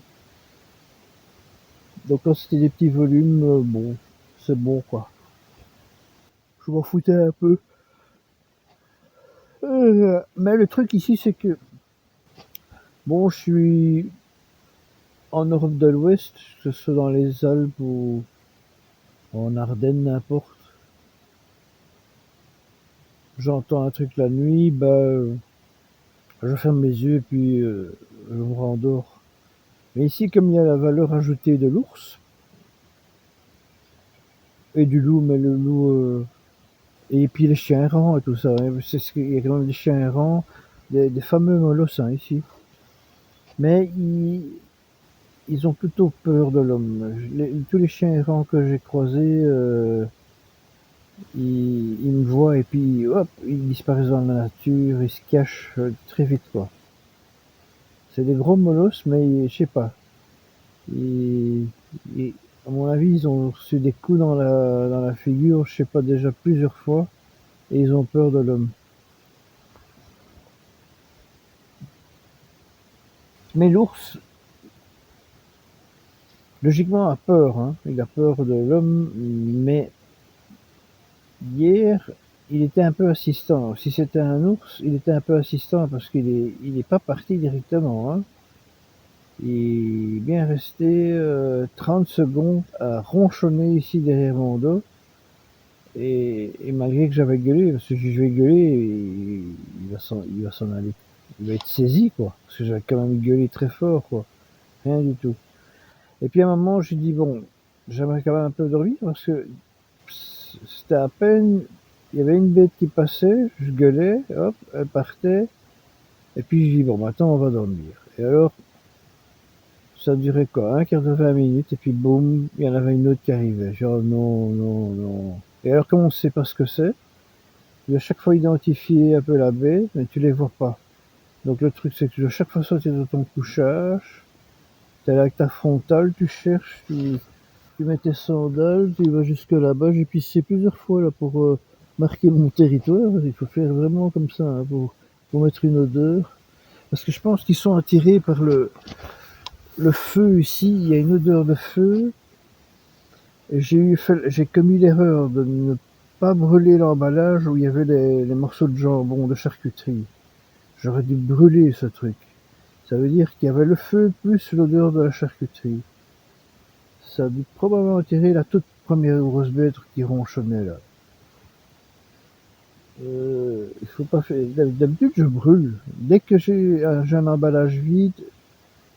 Donc quand c'était des petits volumes, bon, c'est bon, quoi. Je m'en foutais un peu. Mais le truc ici, c'est que Bon, je suis en Europe de l'Ouest, que ce soit dans les Alpes ou en Ardennes, n'importe. J'entends un truc la nuit, je ferme les yeux et puis je me rendors. Mais ici, comme il y a la valeur ajoutée de l'ours et du loup, mais le loup et puis les chiens errants et tout ça, hein, il y a quand même des chiens errants, des fameux molossins ici. Mais ils ont plutôt peur de l'homme. Tous les chiens errants que j'ai croisés, ils me voient et puis hop, ils disparaissent dans la nature, ils se cachent très vite quoi. C'est des gros molosses, mais je sais pas. Ils, ils- à mon avis, ils ont reçu des coups dans la figure, je sais pas déjà plusieurs fois, et ils ont peur de l'homme. Mais l'ours, logiquement, a peur, hein. Il a peur de l'homme, mais hier, il était un peu assistant. Si c'était un ours, il était un peu assistant parce il est pas parti directement, hein. Il est bien resté 30 secondes à ronchonner ici derrière mon dos. Et malgré que j'avais gueulé, parce que si je vais gueuler, il va s'en aller. Il va être saisi, quoi. Parce que j'avais quand même gueulé très fort, quoi. Rien du tout. Et puis à un moment, j'ai dit, bon, j'aimerais quand même un peu dormir parce que c'était à peine, il y avait une bête qui passait, je gueulais, hop, elle partait, et puis je dis, bon, maintenant on va dormir. Et alors, ça durait quoi, un quart de 20 minutes, et puis boum, il y en avait une autre qui arrivait. Genre, non, non, non. Et alors, comme on ne sait pas ce que c'est, tu dois chaque fois identifier un peu la bête, mais tu les vois pas. Donc le truc, c'est que tu dois chaque fois sortir de ton couchage, t'es là avec ta frontale, tu cherches, tu mets tes sandales, tu vas jusque là-bas. J'ai pissé plusieurs fois là pour marquer mon territoire. Il faut faire vraiment comme ça hein, pour mettre une odeur. Parce que je pense qu'ils sont attirés par le feu ici. Il y a une odeur de feu. Et j'ai commis l'erreur de ne pas brûler l'emballage où il y avait les morceaux de jambon, de charcuterie. J'aurais dû brûler ce truc. Ça veut dire qu'il y avait le feu plus l'odeur de la charcuterie. Ça a dû probablement attirer la toute première grosse bête qui ronchonnait là. Il faut pas faire. D'habitude, je brûle. Dès que j'ai un emballage vide,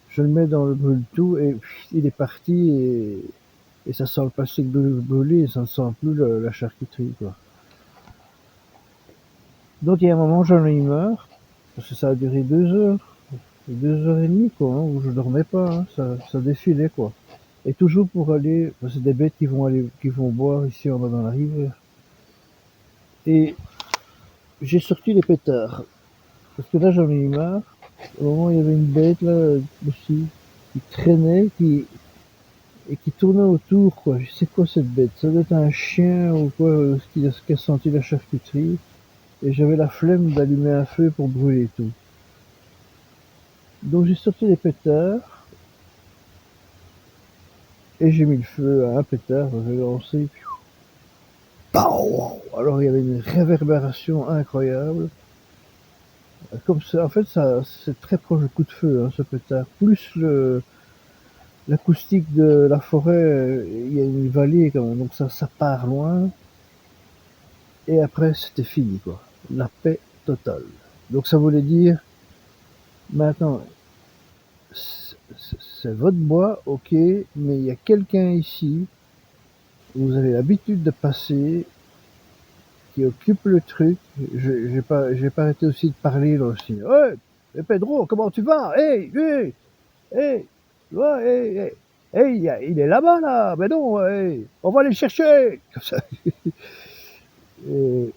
je le mets dans le brûle-tout et il est parti et ça sent le plastique brûlé et ça ne sent plus la charcuterie quoi. Donc il y a un moment, j'en ai eu marre parce que ça a duré 2 heures et demie quoi, hein, où je dormais pas, hein, ça défilait quoi. Et toujours pour aller, c'est des bêtes qui vont boire ici en bas dans la rivière. Et j'ai sorti les pétards. Parce que là, j'en ai eu marre. Au moment où il y avait une bête, là, aussi, qui traînait, et qui tournait autour, quoi. Je sais quoi cette bête? Ça doit être un chien ou quoi, qui a senti la charcuterie. Et j'avais la flemme d'allumer un feu pour brûler tout. Donc j'ai sorti les pétards, et j'ai mis le feu à un pétard, j'ai lancé, pow! Alors il y avait une réverbération incroyable. Comme ça, en fait, ça, c'est très proche du coup de feu, hein, ce pétard. Plus l'acoustique de la forêt, il y a une vallée quand même, donc ça part loin. Et après, c'était fini, quoi. La paix totale. Donc ça voulait dire, maintenant, c'est votre bois, ok, mais il y a quelqu'un ici, vous avez l'habitude de passer, qui occupe le truc. J'ai pas arrêté aussi de parler là aussi. Ouais, hey, Pedro, comment tu vas? Hey, hey, hey, ouais, hey, hey. Hey, il est là-bas, là. Mais non, hey, on va aller le chercher. Comme ça. Et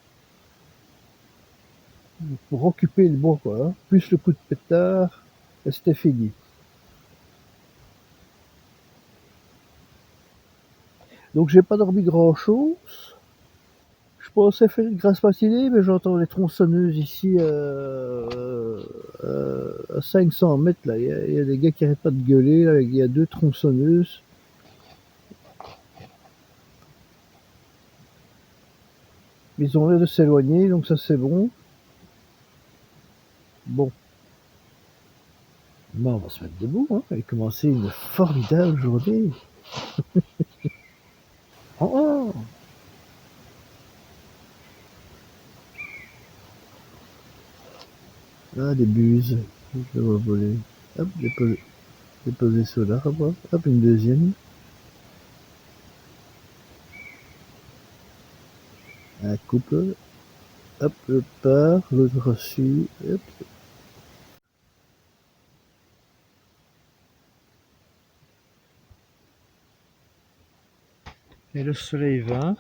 pour occuper le bois, quoi. Hein. Plus le coup de pétard, et c'était fini. Donc j'ai pas dormi grand-chose. Je pensais faire une grasse matinée, mais j'entends les tronçonneuses ici à 500 mètres. Là. Il y a des gars qui arrêtent pas de gueuler. Là. Il y a 2 tronçonneuses. Ils ont l'air de s'éloigner, donc ça c'est bon. Bon. Bon, on va se mettre debout, hein, et commencer une formidable journée. Oh, oh. Ah, des buses. Je vais voler. Hop, déposer sur l'arbre. Hop, une deuxième. Un couple. Hop, le part, l'autre reçu. Hop. Et le soleil vint.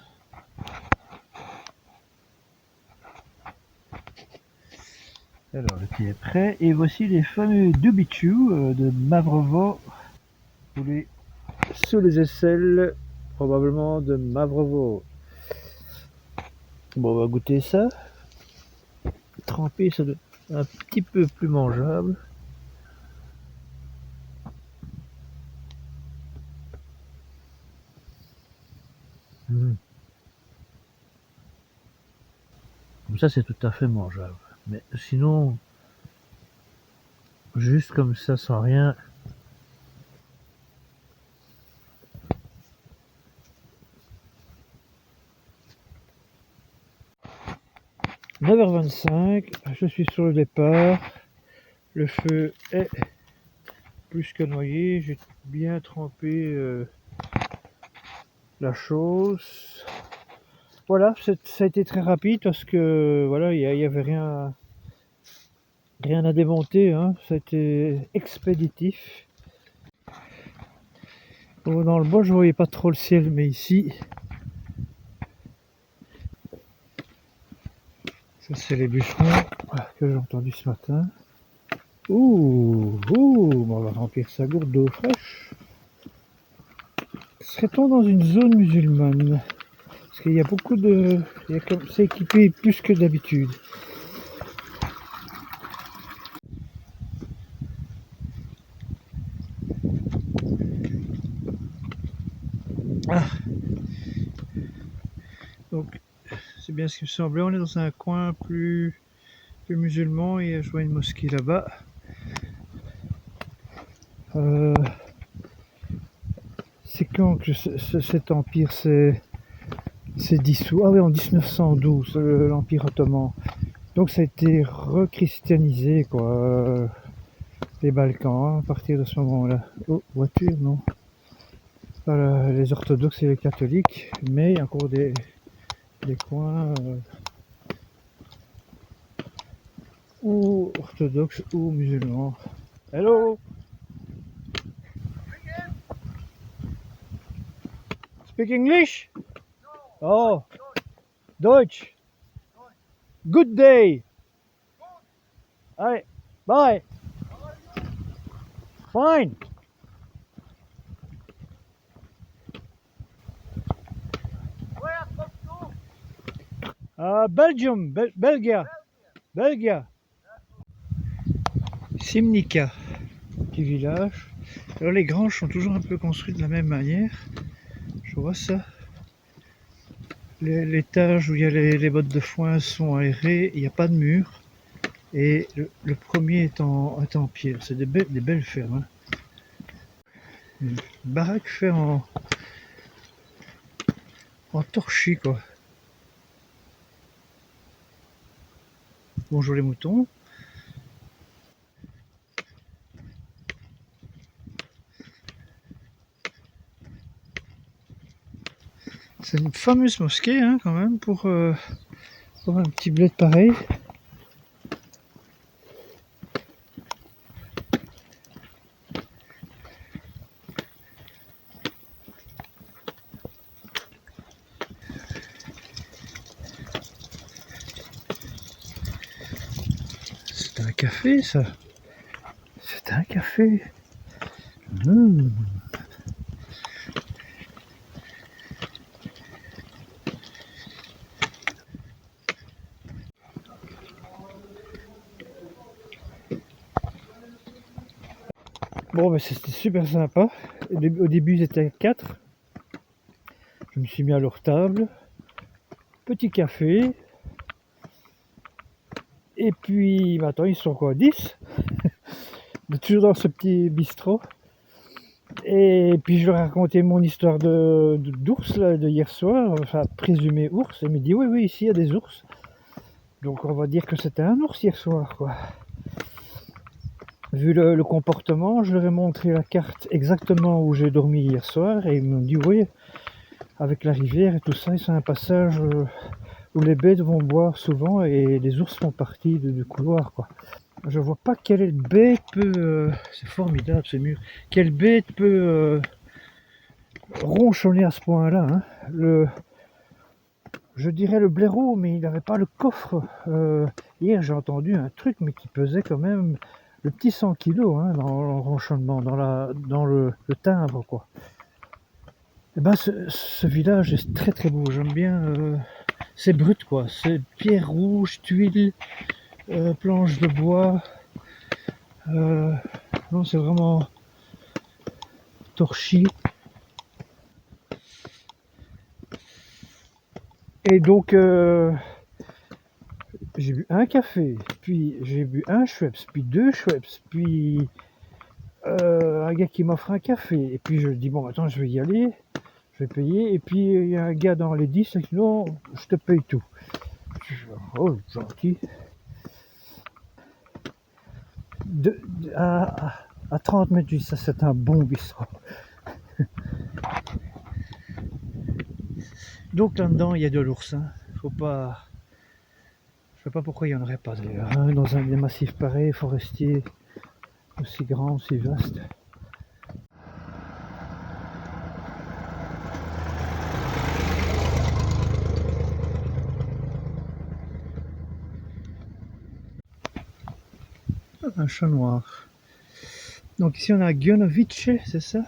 Alors, le thé est prêt. Et voici les fameux Dubichu de Mavrovo. Roulés sous les aisselles, probablement de Mavrovo. Bon, on va goûter ça. Trempé, ça doit être un petit peu plus mangeable. Mmh. Comme ça, c'est tout à fait mangeable. Mais sinon, juste comme ça, sans rien. « 9h25, je suis sur le départ. Le feu est plus que noyé. J'ai bien trempé la chose. Voilà, ça a été très rapide parce que voilà, il y avait rien à démonter, hein. Ça a été expéditif. Bon, dans le bois, je voyais pas trop le ciel, mais ici, ça c'est les bûcherons que j'ai entendus ce matin. Ouh, on va remplir sa gourde d'eau fraîche. Serait-on dans une zone musulmane? Parce qu'il y a beaucoup de... c'est équipé plus que d'habitude. Ah. Donc, c'est bien ce qui me semblait. On est dans un coin plus musulman et je vois une mosquée là-bas. C'est quand que cet empire s'est dissous? Ah oui, en 1912, l'Empire ottoman. Donc ça a été rechristianisé, quoi. Les Balkans, hein, à partir de ce moment-là. Oh, voiture, non. Voilà, les orthodoxes et les catholiques, mais il y a encore des coins ou orthodoxes ou musulmans. Hello! Speak English? Oh, Deutsch. Good day. Hi. Bye. Fine. Belgium, Belgia. Belgia. Simnica, petit village. Alors les granges sont toujours un peu construites de la même manière. Je vois ça. L'étage où il y a les bottes de foin sont aérées, il n'y a pas de mur. Et le premier est en pierre. C'est des belles fermes. Hein. Une baraque faite en torchis, quoi. Bonjour les moutons. C'est une fameuse mosquée, hein, quand même, pour un petit bled pareil. C'est un café, ça. C'est un café. Mmh. Bon, ben c'était super sympa. Au début, ils étaient 4. Je me suis mis à leur table. Petit café. Et puis, maintenant, ils sont quoi, 10? toujours dans ce petit bistrot. Et puis je leur ai raconté mon histoire d'ours là, de hier soir, enfin présumé ours. Et il me dit oui, oui, ici il y a des ours. Donc on va dire que c'était un ours hier soir, quoi. Vu le comportement, je leur ai montré la carte exactement où j'ai dormi hier soir et ils m'ont dit oui, avec la rivière et tout ça, c'est un passage où les bêtes vont boire souvent et les ours font partie du couloir, quoi. Je vois pas quelle bête peut... c'est formidable ce mur. Quelle bête peut ronchonner à ce point-là, hein. Je dirais le blaireau, mais il n'avait pas le coffre. Hier j'ai entendu un truc, mais qui pesait quand même le petit 100 kilos, hein, dans le ronchonnement, dans le timbre, quoi. Et ben ce village est très très beau, j'aime bien. C'est brut, quoi. C'est pierre rouge, tuiles, planches de bois. Non, c'est vraiment torchis. Et donc, j'ai bu un café, puis j'ai bu un Schweppes, puis deux Schweppes, puis un gars qui m'offre un café. Et puis je dis, bon, attends, je vais y aller, je vais payer. Et puis il y a un gars dans les 10 qui dit, non, je te paye tout. Je dis, oh, gentil. À 30 mètres, je dis, ça c'est un bon bistrot. Donc là-dedans, il y a de l'oursin. Faut pas... Je sais pas pourquoi il n'y en aurait pas d'ailleurs, hein, dans un des massifs pareils, forestiers, aussi grand, aussi vaste. Un chat noir. Donc ici on a Gionovice, c'est ça?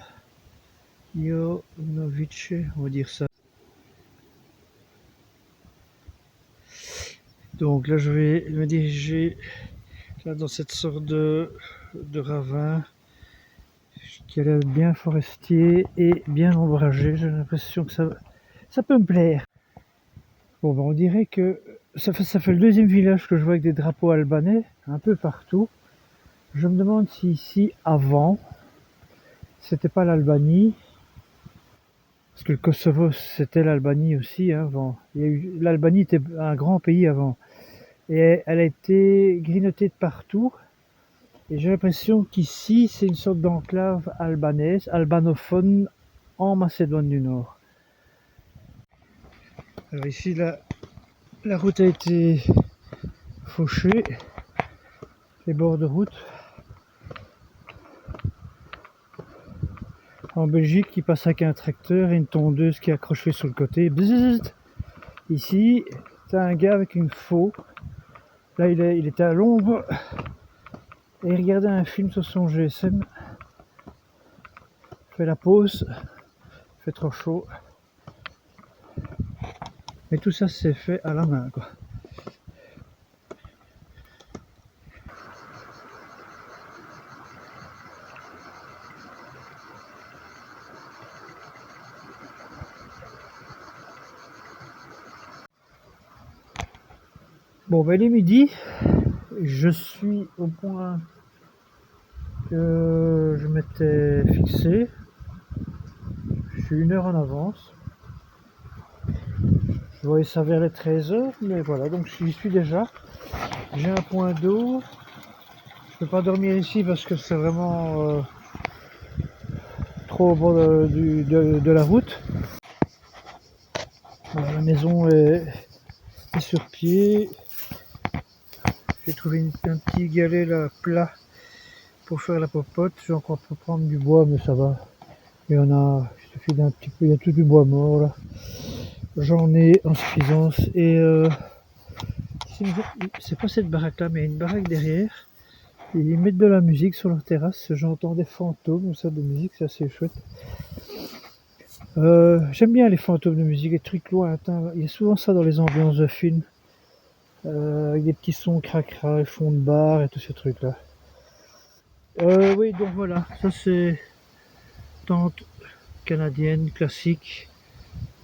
Gionovice, on va dire ça. Donc là je vais me diriger là, dans cette sorte de ravin qui a l'air bien forestier et bien ombragé. J'ai l'impression que ça peut me plaire. Bon, ben on dirait que ça fait le deuxième village que je vois avec des drapeaux albanais un peu partout. Je me demande si ici avant c'était pas l'Albanie, parce que le Kosovo c'était l'Albanie aussi, hein, avant. L'Albanie était un grand pays avant et elle a été grignotée de partout. Et j'ai l'impression qu'ici, c'est une sorte d'enclave albanaise, albanophone, en Macédoine du Nord. Alors ici, la route a été fauchée, les bords de route. En Belgique, il passe avec un tracteur et une tondeuse qui est accrochée sur le côté. Bzzz. Ici, t'as un gars avec une faux. Là, il était à l'ombre et il regardait un film sur son GSM. Fait la pause, fait trop chaud. Mais tout ça, c'est fait à la main, quoi. Bon, ben il est midi. Je suis au point que je m'étais fixé. Je suis 1 heure en avance. Je voyais ça vers les 13h, mais voilà, donc j'y suis déjà. J'ai un point d'eau. Je peux pas dormir ici parce que c'est vraiment trop au bord de la route. Voilà, la maison est sur pied. J'ai trouvé un petit galet là, plat pour faire la popote. J'ai encore pu prendre du bois, mais ça va. Il y en a, il suffit d'un petit peu, il y a tout du bois mort là. J'en ai en suffisance. Et c'est pas cette baraque là, mais il y a une baraque derrière. Et ils mettent de la musique sur leur terrasse. J'entends des fantômes ou ça de musique, c'est assez chouette. J'aime bien les fantômes de musique, les trucs lointains. Il y a souvent ça dans les ambiances de films. Avec des petits sons cracra, les fonds de bar et tous ces trucs là. Oui, donc voilà, ça c'est tente canadienne classique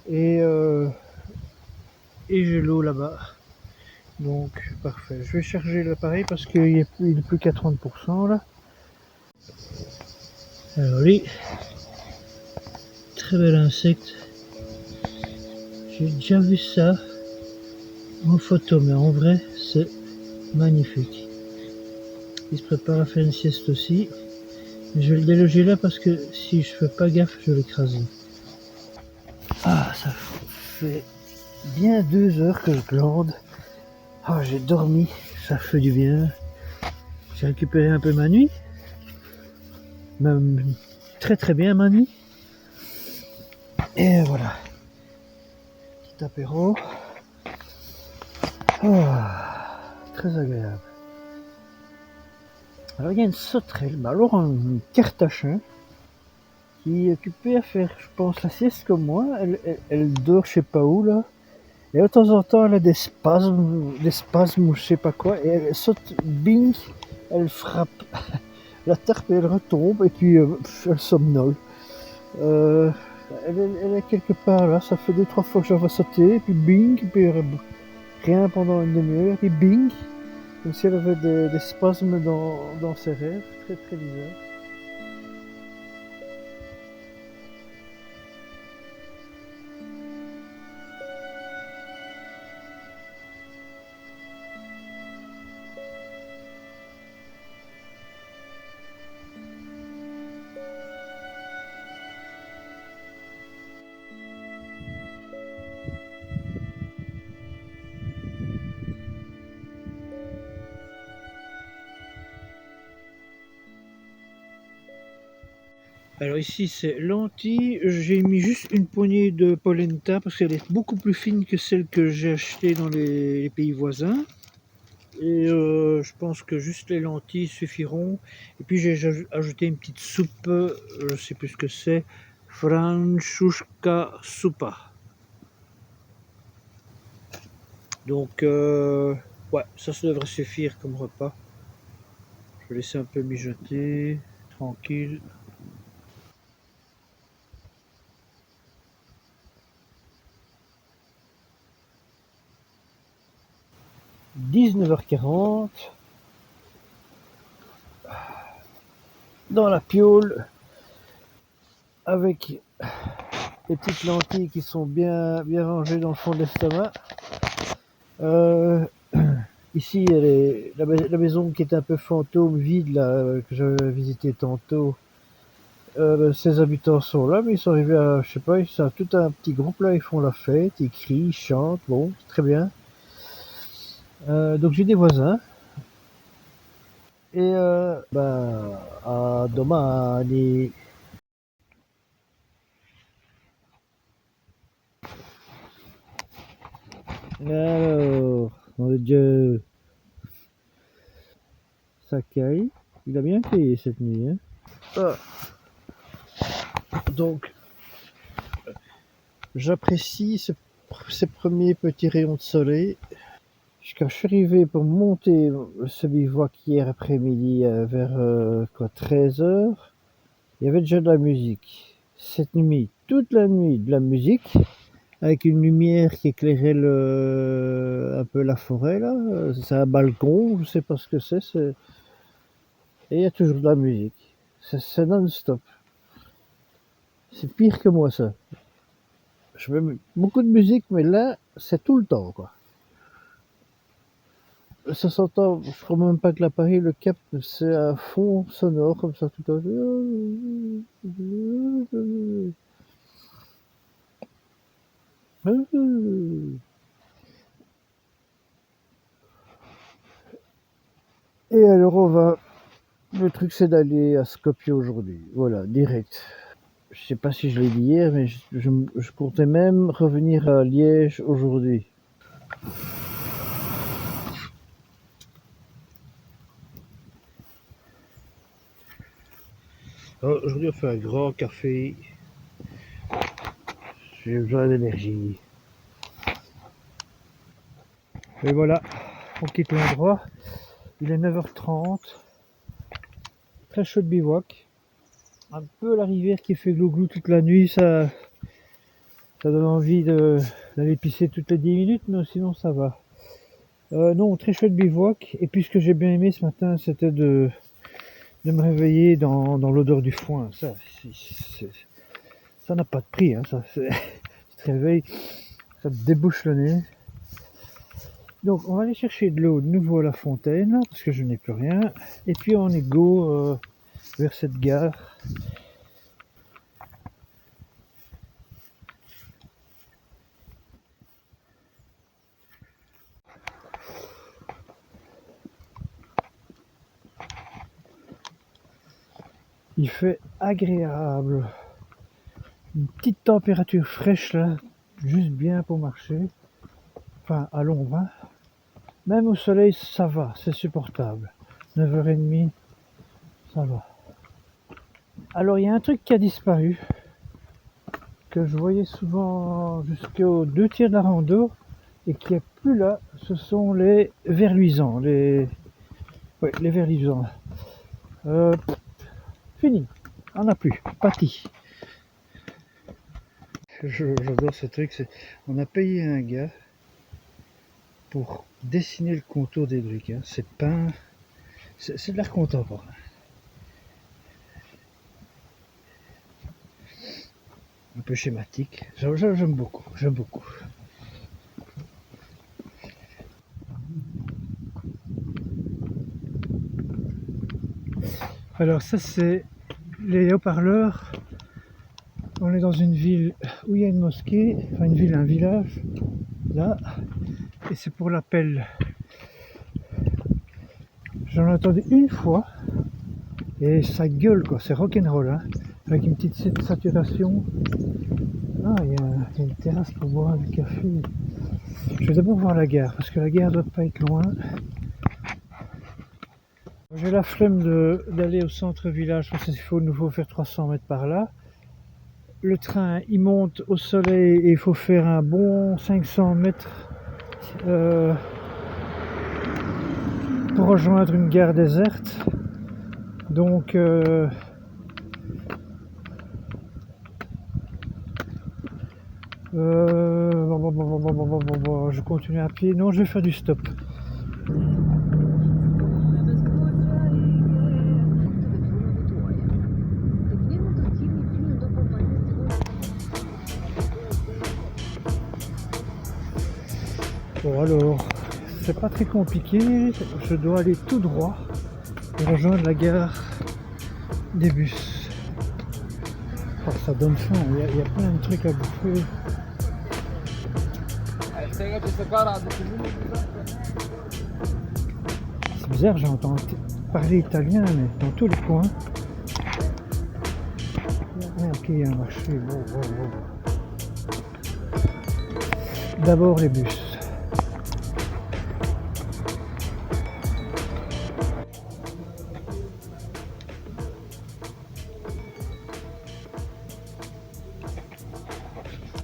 et j'ai l'eau là-bas. Donc parfait. Je vais charger l'appareil parce qu'il est plus qu'à 30% là. Alors lui, très bel insecte. J'ai déjà vu ça en photo, mais en vrai, c'est magnifique. Il se prépare à faire une sieste aussi. Mais je vais le déloger là parce que si je fais pas gaffe, je vais l'écraser. Ah, ça fait bien 2 heures que je glande. Ah, j'ai dormi, ça fait du bien. J'ai récupéré un peu ma nuit. Même très très bien ma nuit. Et voilà. Petit apéro. Ah, très agréable. Alors il y a une sauterelle, mais alors un cartachin, qui est occupée à faire, je pense, la sieste comme moi. Elle dort je sais pas où là. Et de temps en temps elle a des spasmes ou je sais pas quoi. Et elle saute, bing, elle frappe la terre et elle retombe et puis elle somnole. Euh, elle est quelque part là, ça fait 2-3 fois que je la vois sauter, et puis bing, et puis rien pendant une demi-heure, et bing, comme si elle avait des spasmes dans ses rêves, très très bizarre. Alors ici c'est lentilles, j'ai mis juste une poignée de polenta parce qu'elle est beaucoup plus fine que celle que j'ai achetée dans les pays voisins. Et je pense que juste les lentilles suffiront. Et puis j'ai ajouté une petite soupe, je sais plus ce que c'est, Francuska Supa. Donc ouais, ça devrait suffire comme repas. Je vais laisser un peu mijoter, tranquille. 19h40, dans la piole, avec les petites lentilles qui sont bien rangées dans le fond de l'estomac. Ici, la maison qui est un peu fantôme, vide, là, que j'avais visité tantôt. Ses habitants sont là, mais ils sont arrivés à, je sais pas, c'est tout un petit groupe là, ils font la fête, ils crient, ils chantent, bon, c'est très bien. Donc j'ai des voisins. Et à domani. Alors, mon Dieu, Sakai, il a bien payé cette nuit, hein. Ah, donc, j'apprécie ces premiers petits rayons de soleil. Quand je suis arrivé pour monter ce bivouac hier après-midi vers 13h, il y avait déjà de la musique. Cette nuit, toute la nuit, de la musique, avec une lumière qui éclairait un peu la forêt là. C'est un balcon, je sais pas ce que c'est. Et il y a toujours de la musique. C'est non-stop. C'est pire que moi ça. Je mets beaucoup de musique, mais là, c'est tout le temps quoi. Ça s'entend, je crois même pas que l'appareil le capte, c'est un fond sonore comme ça tout le temps. Et alors le truc c'est d'aller à Skopje aujourd'hui, voilà, direct. Je sais pas si je l'ai dit hier, mais je comptais même revenir à Liège aujourd'hui. Alors, aujourd'hui on fait un grand café. J'ai besoin d'énergie. Et voilà, on quitte l'endroit. Il est 9h30. Très chaud de bivouac. Un peu la rivière qui fait glou-glou toute la nuit, ça donne envie d'aller pisser toutes les 10 minutes, mais sinon ça va. Non, très chouette bivouac. Et puis ce que j'ai bien aimé ce matin, c'était de de me réveiller dans l'odeur du foin. Ça n'a pas de prix, hein, ça. Tu te réveilles, ça te débouche le nez. Donc on va aller chercher de l'eau de nouveau à la fontaine, parce que je n'ai plus rien. Et puis on est go vers cette gare. Il fait agréable. Une petite température fraîche là, juste bien pour marcher. Enfin, à l'ombre. Hein. Même au soleil, ça va, c'est supportable. 9h30, ça va. Alors, il y a un truc qui a disparu, que je voyais souvent jusqu'aux 2 tiers de la rando, et qui est plus là, ce sont les vers luisants. Les vers luisants. Fini, on n'a plus, pâti. J'adore ce truc, on a payé un gars pour dessiner le contour des briques. Hein. C'est peint, c'est de l'art contemporain. Un peu schématique. J'aime beaucoup, j'aime beaucoup. Alors ça c'est les haut-parleurs. On est dans une ville où il y a une mosquée, enfin une ville, un village, là, et c'est pour l'appel. J'en ai entendu une fois, et ça gueule quoi, c'est rock'n'roll, hein, avec une petite saturation. Ah, il y a une terrasse pour boire du café. Je vais d'abord voir la gare, parce que la gare doit pas être loin. J'ai la flemme d'aller au centre-village, parce qu'il faut nouveau faire 300 mètres par là. Le train, il monte au soleil et il faut faire un bon 500 mètres pour rejoindre une gare déserte. Donc je continue à pied. Non, je vais faire du stop. Bon alors, c'est pas très compliqué. Je dois aller tout droit et rejoindre la gare des bus. Oh, ça donne faim, il y a plein de trucs à bouffer. C'est bizarre, j'ai entendu parler italien, mais dans tous les coins. Ah, ok, il y a un marché. Wow. D'abord les bus.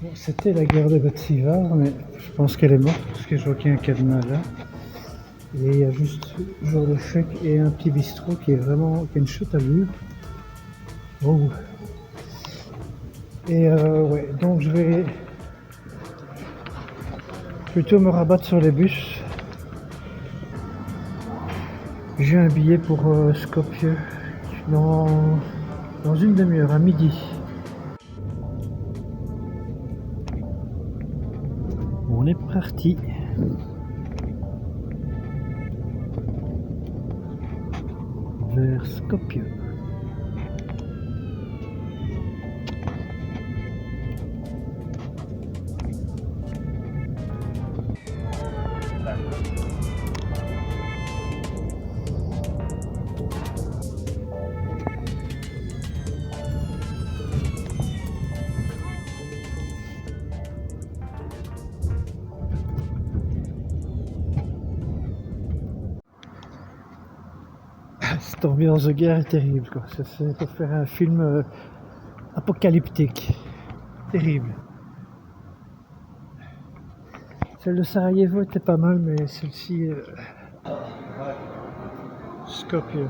Bon, c'était la gare de Gotthivard, mais je pense qu'elle est morte parce que je vois qu'il y a un cadenas là. Et il y a juste jour de chèque et un petit bistrot qui est vraiment, qui a une chute allure. Oh. Et ouais, donc je vais plutôt me rabattre sur les bus. J'ai un billet pour Skopje dans une demi-heure, à midi. On est parti. Vers Skopje. Cette ambiance de guerre est terrible, quoi. C'est pour faire un film apocalyptique. Terrible. Celle de Sarajevo était pas mal, mais celle-ci... Skopje.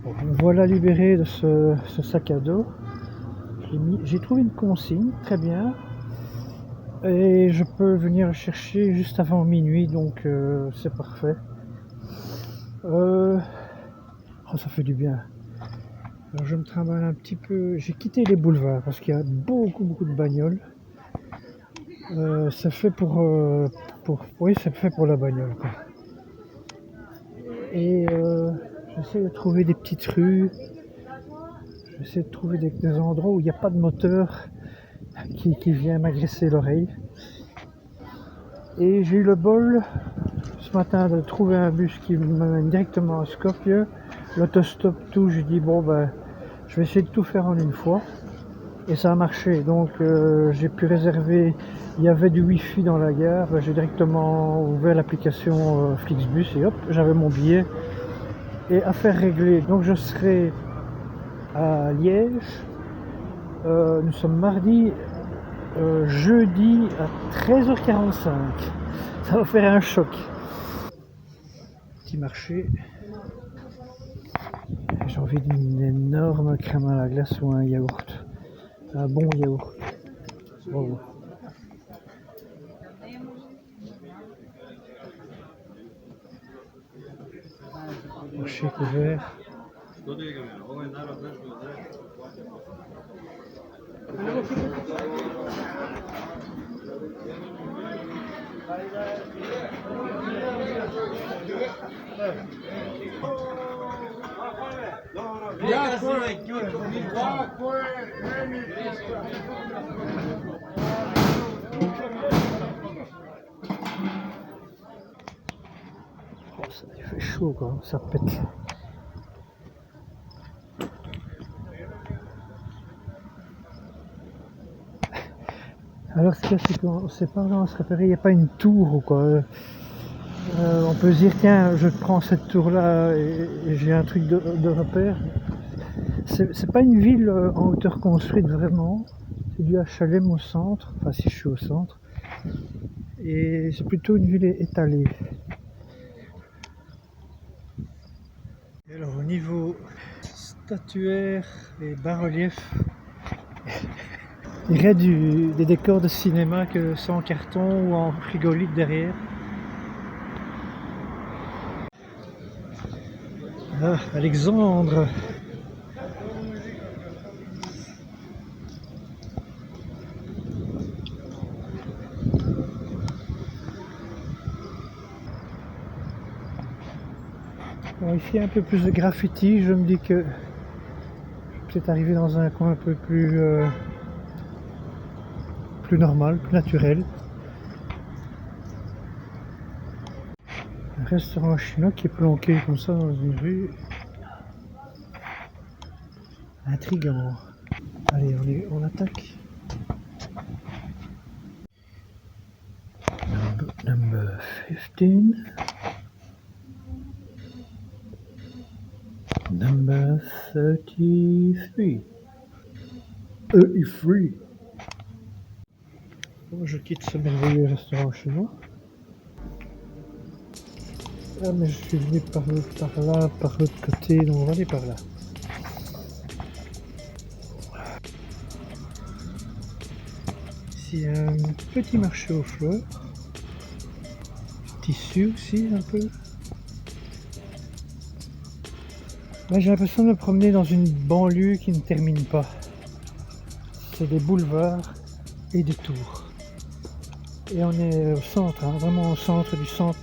Bon, me voilà libéré de ce sac à dos. J'ai trouvé une consigne, très bien. Et je peux venir le chercher juste avant minuit, donc c'est parfait. Oh, ça fait du bien. Alors je me trimballe un petit peu. J'ai quitté les boulevards parce qu'il y a beaucoup de bagnoles. C'est fait oui, c'est fait pour la bagnole, quoi. Et j'essaie de trouver des petites rues. J'essaie de trouver des endroits où il n'y a pas de moteur qui vient m'agresser l'oreille. Et j'ai eu le bol ce matin de trouver un bus qui m'amène directement à Skopje. L'autostop, tout. J'ai dit bon ben, je vais essayer de tout faire en une fois. Et ça a marché. Donc j'ai pu réserver. Il y avait du wifi dans la gare. Ben, j'ai directement ouvert l'application Flixbus et hop, j'avais mon billet. Et affaire réglée. Donc je serai à Liège. Nous sommes mardi. Jeudi à 13h45. Ça va faire un choc. Petit marché. J'ai envie d'une énorme crème à la glace ou un yaourt. Un bon yaourt. Wow. Marché couvert. Oh, ça fait chaud quoi, ça pète. Alors ce qu'il y a, c'est qu'on ne sait pas vraiment se repérer, il n'y a pas une tour ou quoi. On peut se dire tiens, je prends cette tour là et j'ai un truc de repère. C'est pas une ville en hauteur construite vraiment. C'est du HLM au centre, enfin si je suis au centre. Et c'est plutôt une ville étalée. Et alors au niveau statuaire et bas-relief, il y aurait des décors de cinéma que c'est en carton ou en frigolite derrière. Ah, Alexandre. Bon, ici un peu plus de graffiti, je me dis que je vais peut-être arriver dans un coin un peu plus normal, plus naturel. Un restaurant chinois qui est planqué comme ça dans une rue. Intriguant. Allez, on attaque. Number 15. Number 33. 33. Bon, je quitte ce merveilleux restaurant chinois. Ah, mais je suis venu par là, par l'autre côté, donc on va aller par là. Ici, il y a un petit marché aux fleurs. Tissu aussi, un peu. Là, j'ai l'impression de me promener dans une banlieue qui ne termine pas. C'est des boulevards et des tours. Et on est au centre, hein, vraiment au centre du centre.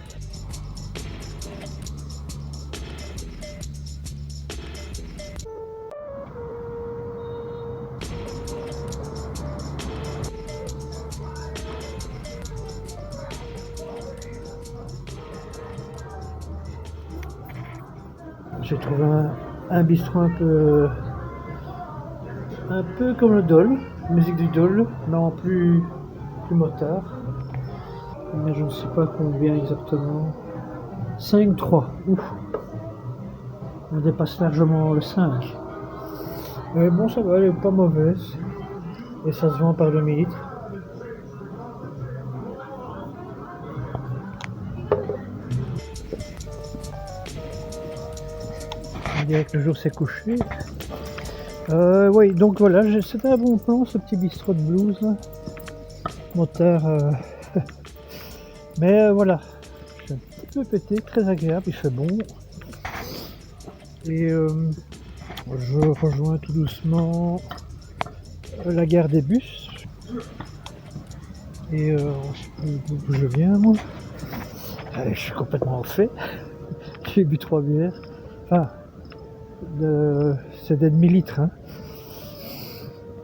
J'ai trouvé un bistrot un peu comme le Dole, musique du Dole, mais en plus motard. Mais je ne sais pas combien exactement. 5,3. Ouf. On dépasse largement le 5. Mais bon, ça va, elle est pas mauvaise. Et ça se vend par demi-litre. On dirait que le jour s'est couché. Oui, donc voilà, c'était un bon plan ce petit bistrot de blues là. Moteur, mais voilà, c'est un petit peu pété, très agréable, il fait bon. Et je rejoins tout doucement la gare des bus. Et je sais plus d'où je viens moi. Je suis complètement fait. J'ai bu 3 bières. Enfin, c'est des demi-litres. Hein.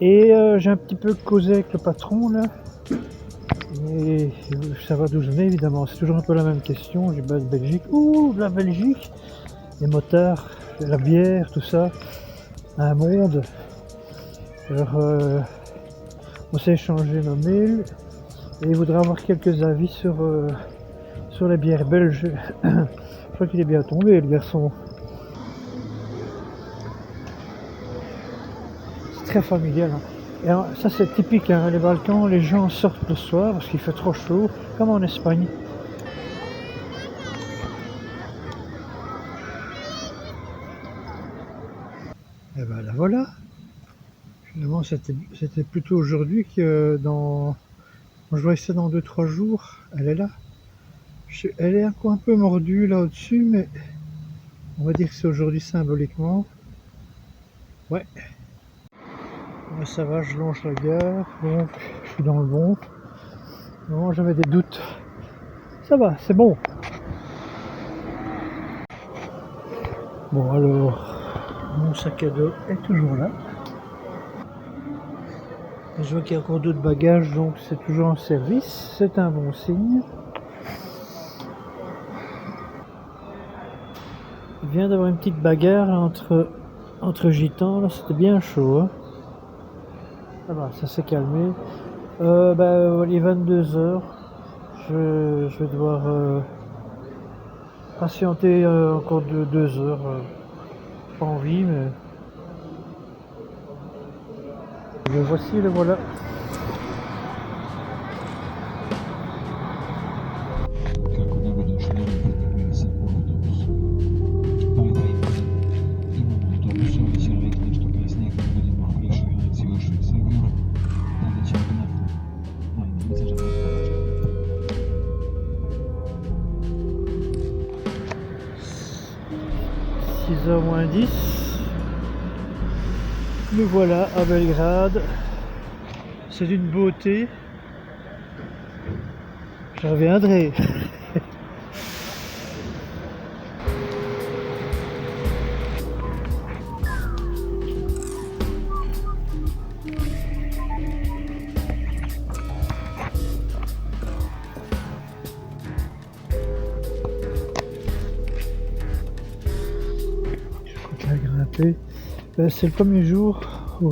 Et j'ai un petit peu causé avec le patron là. Et ça va d'où je venais évidemment. C'est toujours un peu la même question. J'ai de Belgique. Ouh, de la Belgique. Les motards, la bière, tout ça. Un monde. Alors, on s'est échangé nos mails. Et il voudrait avoir quelques avis sur les bières belges. Je crois qu'il est bien tombé le garçon. C'est très familial. Hein. Et alors, ça c'est typique, hein, les Balkans, les gens sortent le soir parce qu'il fait trop chaud, comme en Espagne. Et ben là voilà. Finalement c'était plutôt aujourd'hui que dans. Je vois ça dans 2-3 jours. Elle est là. Elle est encore un peu mordue là au-dessus, mais on va dire que c'est aujourd'hui symboliquement. Ouais. Ouais, ça va, je longe la gare, donc je suis dans le bon. Non, j'avais des doutes. Ça va, c'est bon. Bon alors, mon sac à dos est toujours là. Je vois qu'il y a encore d'autres bagages, donc c'est toujours en service. C'est un bon signe. Il vient d'avoir une petite bagarre entre gitans, là c'était bien chaud. Hein. Ça va, ça s'est calmé. Il est 22 h. Je vais devoir patienter encore 2 heures. Pas envie, mais. Le voici, le voilà. Kako ne budem šmerom pripremili se po autobusu. Imamo autobus, ali će reći nešto kasnije kad budemo rešavati još sigurno. Tada ćemo napraviti. Ajde, za žena. 6h moins 10. Nous voilà à Belgrade. C'est d'une beauté. Je reviendrai. C'est le premier jour où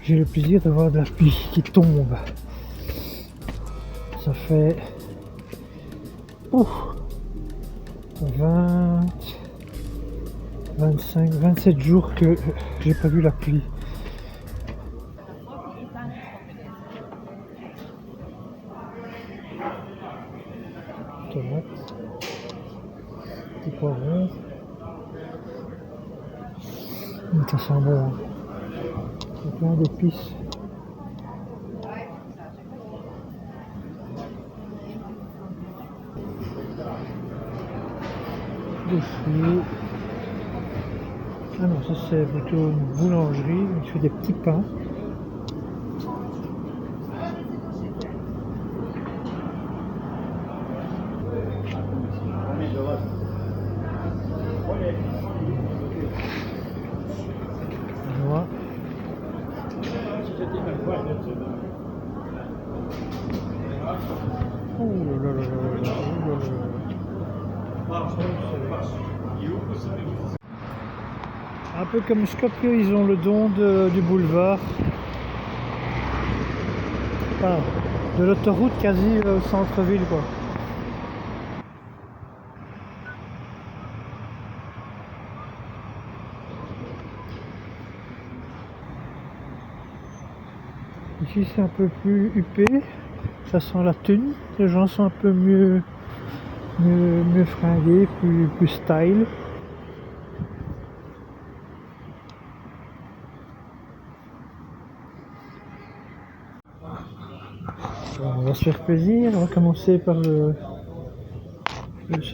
j'ai le plaisir de voir de la pluie qui tombe. Ça fait 20, 25, 27 jours que j'ai pas vu la pluie. Tomates, petits poivrons. Ça sent bon. Hein. Il y a plein d'épices. Des fruits. Ah non, ça c'est plutôt une boulangerie. Il fait des petits pains. Noix. Oh là là là là là là là là. Un peu comme Skopje, ils ont le don du boulevard. Enfin, de l'autoroute quasi au centre-ville quoi. Ici c'est un peu plus huppé, ça sent la thune, les gens sont un peu mieux fringués, plus style. va se faire plaisir. On va commencer par ce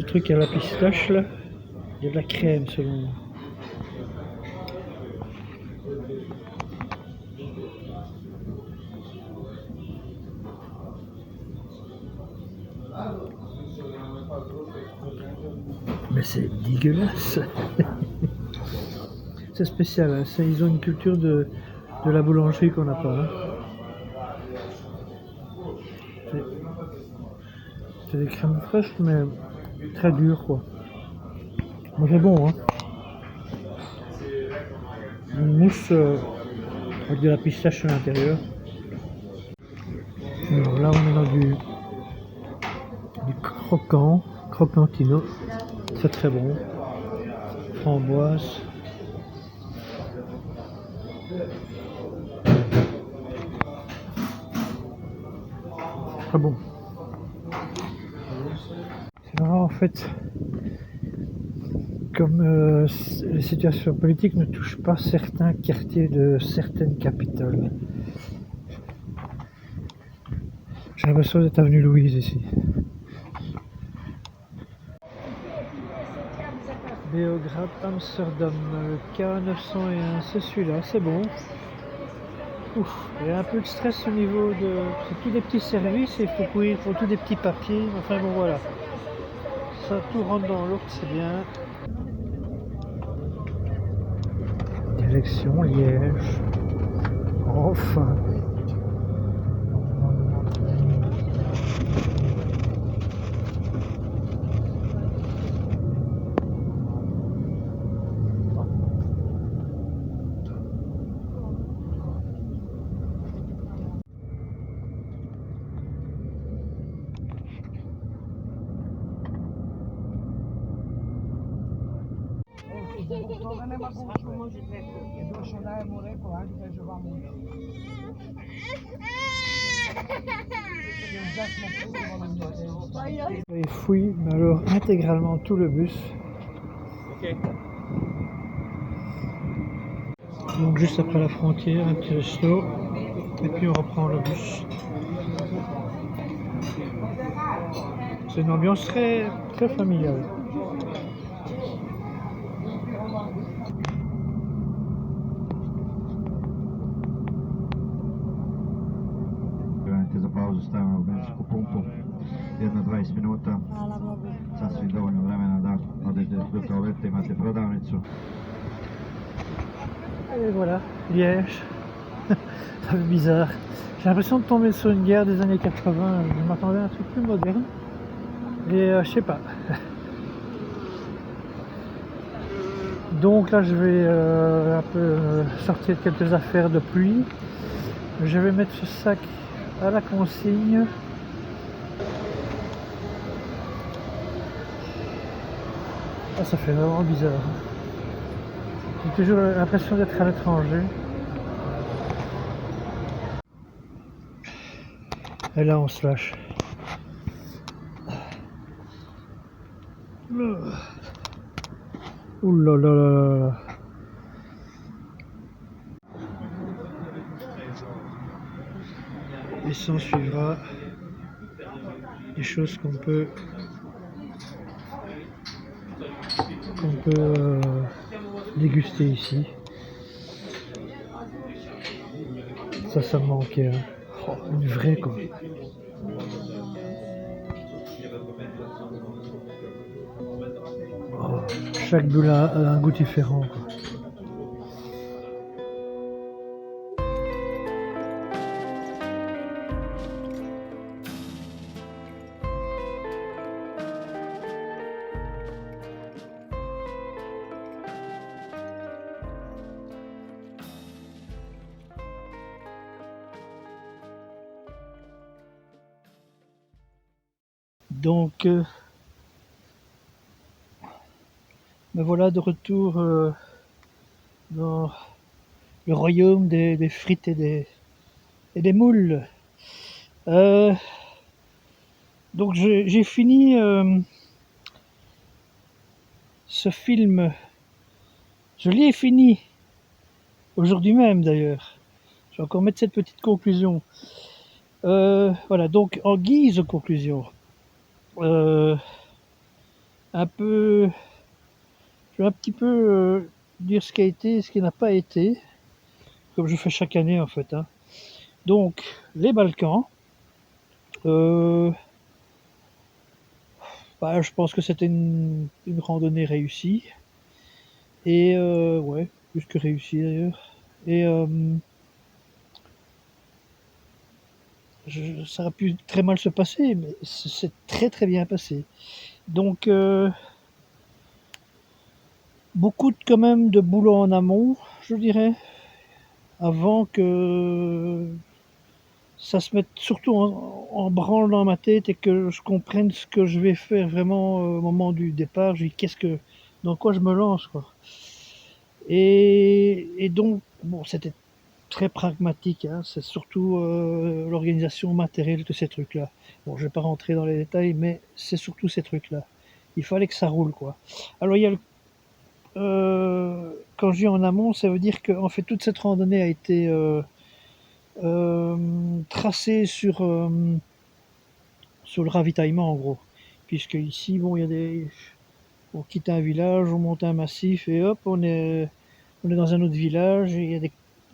truc à la pistache là. Il y a de la crème selon moi. Mais c'est dégueulasse. C'est spécial, hein. Ils ont une culture de la boulangerie qu'on n'a pas. Hein. C'est des crèmes fraîches, mais très dures, quoi. Mais c'est bon, hein. Une mousse avec de la pistache à l'intérieur. Alors là, on est dans du croquantino. C'est très bon. Framboise. Très bon. C'est vraiment en fait, comme les situations politiques ne touchent pas certains quartiers de certaines capitales. J'ai l'impression d'être avenue Louise ici. Beograd, Amsterdam, le K901, c'est celui-là, c'est bon. Ouf, il y a un peu de stress au niveau de... C'est tous des petits services et il faut tous des petits papiers. Enfin bon voilà. Ça tout rentre dans l'ordre, c'est bien. Direction Liège. Enfin. Il fouille, mais alors intégralement tout le bus. Donc juste après la frontière, un petit resto, et puis on reprend le bus. C'est une ambiance très, très familiale. Za pauzu stavimo u benzinsku pumpu, 1-20 minuta, sasvim dovoljno vremena da odete do toalete, imate prodavnicu. Et voilà, Liège. Ça fait bizarre. J'ai l'impression de tomber sur une guerre des années 80. Je m'attendais à un truc plus moderne. Et je sais pas. Donc là, je vais un peu sortir quelques affaires de pluie. Je vais mettre ce sac à la consigne. Ah, ça fait vraiment bizarre. J'ai toujours l'impression d'être à l'étranger. Et là, on se lâche. Ouh là là là là. Et s'en suivra des choses qu'on peut déguster ici. Ça me manquait. Hein. Oh, une vraie quoi. Oh, chaque bulle a un goût différent. Quoi. Donc, me voilà de retour dans le royaume des frites et des moules. Donc, j'ai fini ce film. Je l'ai fini aujourd'hui même d'ailleurs. Je vais encore mettre cette petite conclusion. Voilà, donc en guise de conclusion, euh, un peu, je vais un petit peu dire ce qui a été et ce qui n'a pas été, comme je fais chaque année en fait, hein. Donc, les Balkans, euh, bah, je pense que c'était une randonnée réussie. Et ouais, plus que réussie d'ailleurs. Et ça aurait pu très mal se passer, mais c'est très très bien passé. Donc, beaucoup quand même de boulot en amont, je dirais, avant que ça se mette surtout en branle dans ma tête et que je comprenne ce que je vais faire vraiment au moment du départ. Je dis dans quoi je me lance, quoi. Et donc, bon, c'était très pragmatique, hein. C'est surtout l'organisation matérielle de ces trucs-là. Bon, je vais pas rentrer dans les détails, mais c'est surtout ces trucs-là. Il fallait que ça roule, quoi. Alors, quand je dis en amont, ça veut dire que en fait toute cette randonnée a été euh, tracée sur le ravitaillement, en gros. Puisque ici, bon, on quitte un village, on monte un massif et hop, on est dans un autre village. Et il y a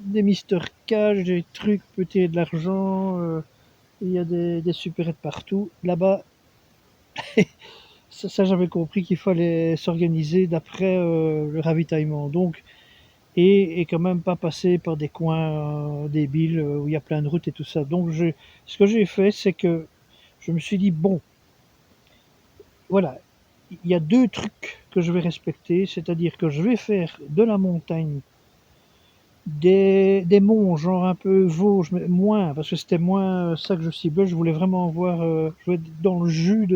des Mister Cash, des trucs, peut-être de l'argent. Il y a des supérettes partout. Là-bas, ça j'avais compris qu'il fallait s'organiser d'après le ravitaillement. Donc, et quand même pas passer par des coins débiles où il y a plein de routes et tout ça. Donc, ce que j'ai fait, c'est que je me suis dit, bon, voilà, il y a deux trucs que je vais respecter, c'est-à-dire que je vais faire de la montagne, des monts, genre un peu Vosges, mais moins, parce que c'était moins ça que je ciblais. Je voulais vraiment voir, je voulais être dans le jus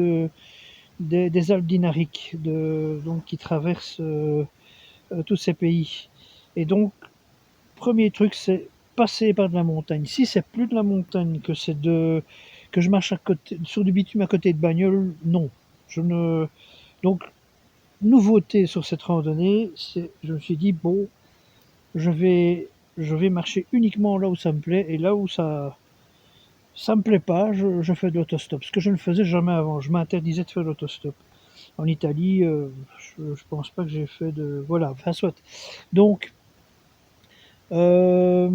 des Alpes dinariques, donc qui traversent tous ces pays. Et donc, premier truc, c'est passer par de la montagne. Si c'est plus de la montagne, que je marche sur du bitume à côté de bagnole, non. Je ne, donc, nouveauté sur cette randonnée, je me suis dit, bon, je vais, je vais marcher uniquement là où ça me plaît et là où ça me plaît pas, je fais de l'autostop. Ce que je ne faisais jamais avant. Je m'interdisais de faire de l'autostop. En Italie, je pense pas que j'ai fait de. Voilà, enfin, soit. Donc, euh,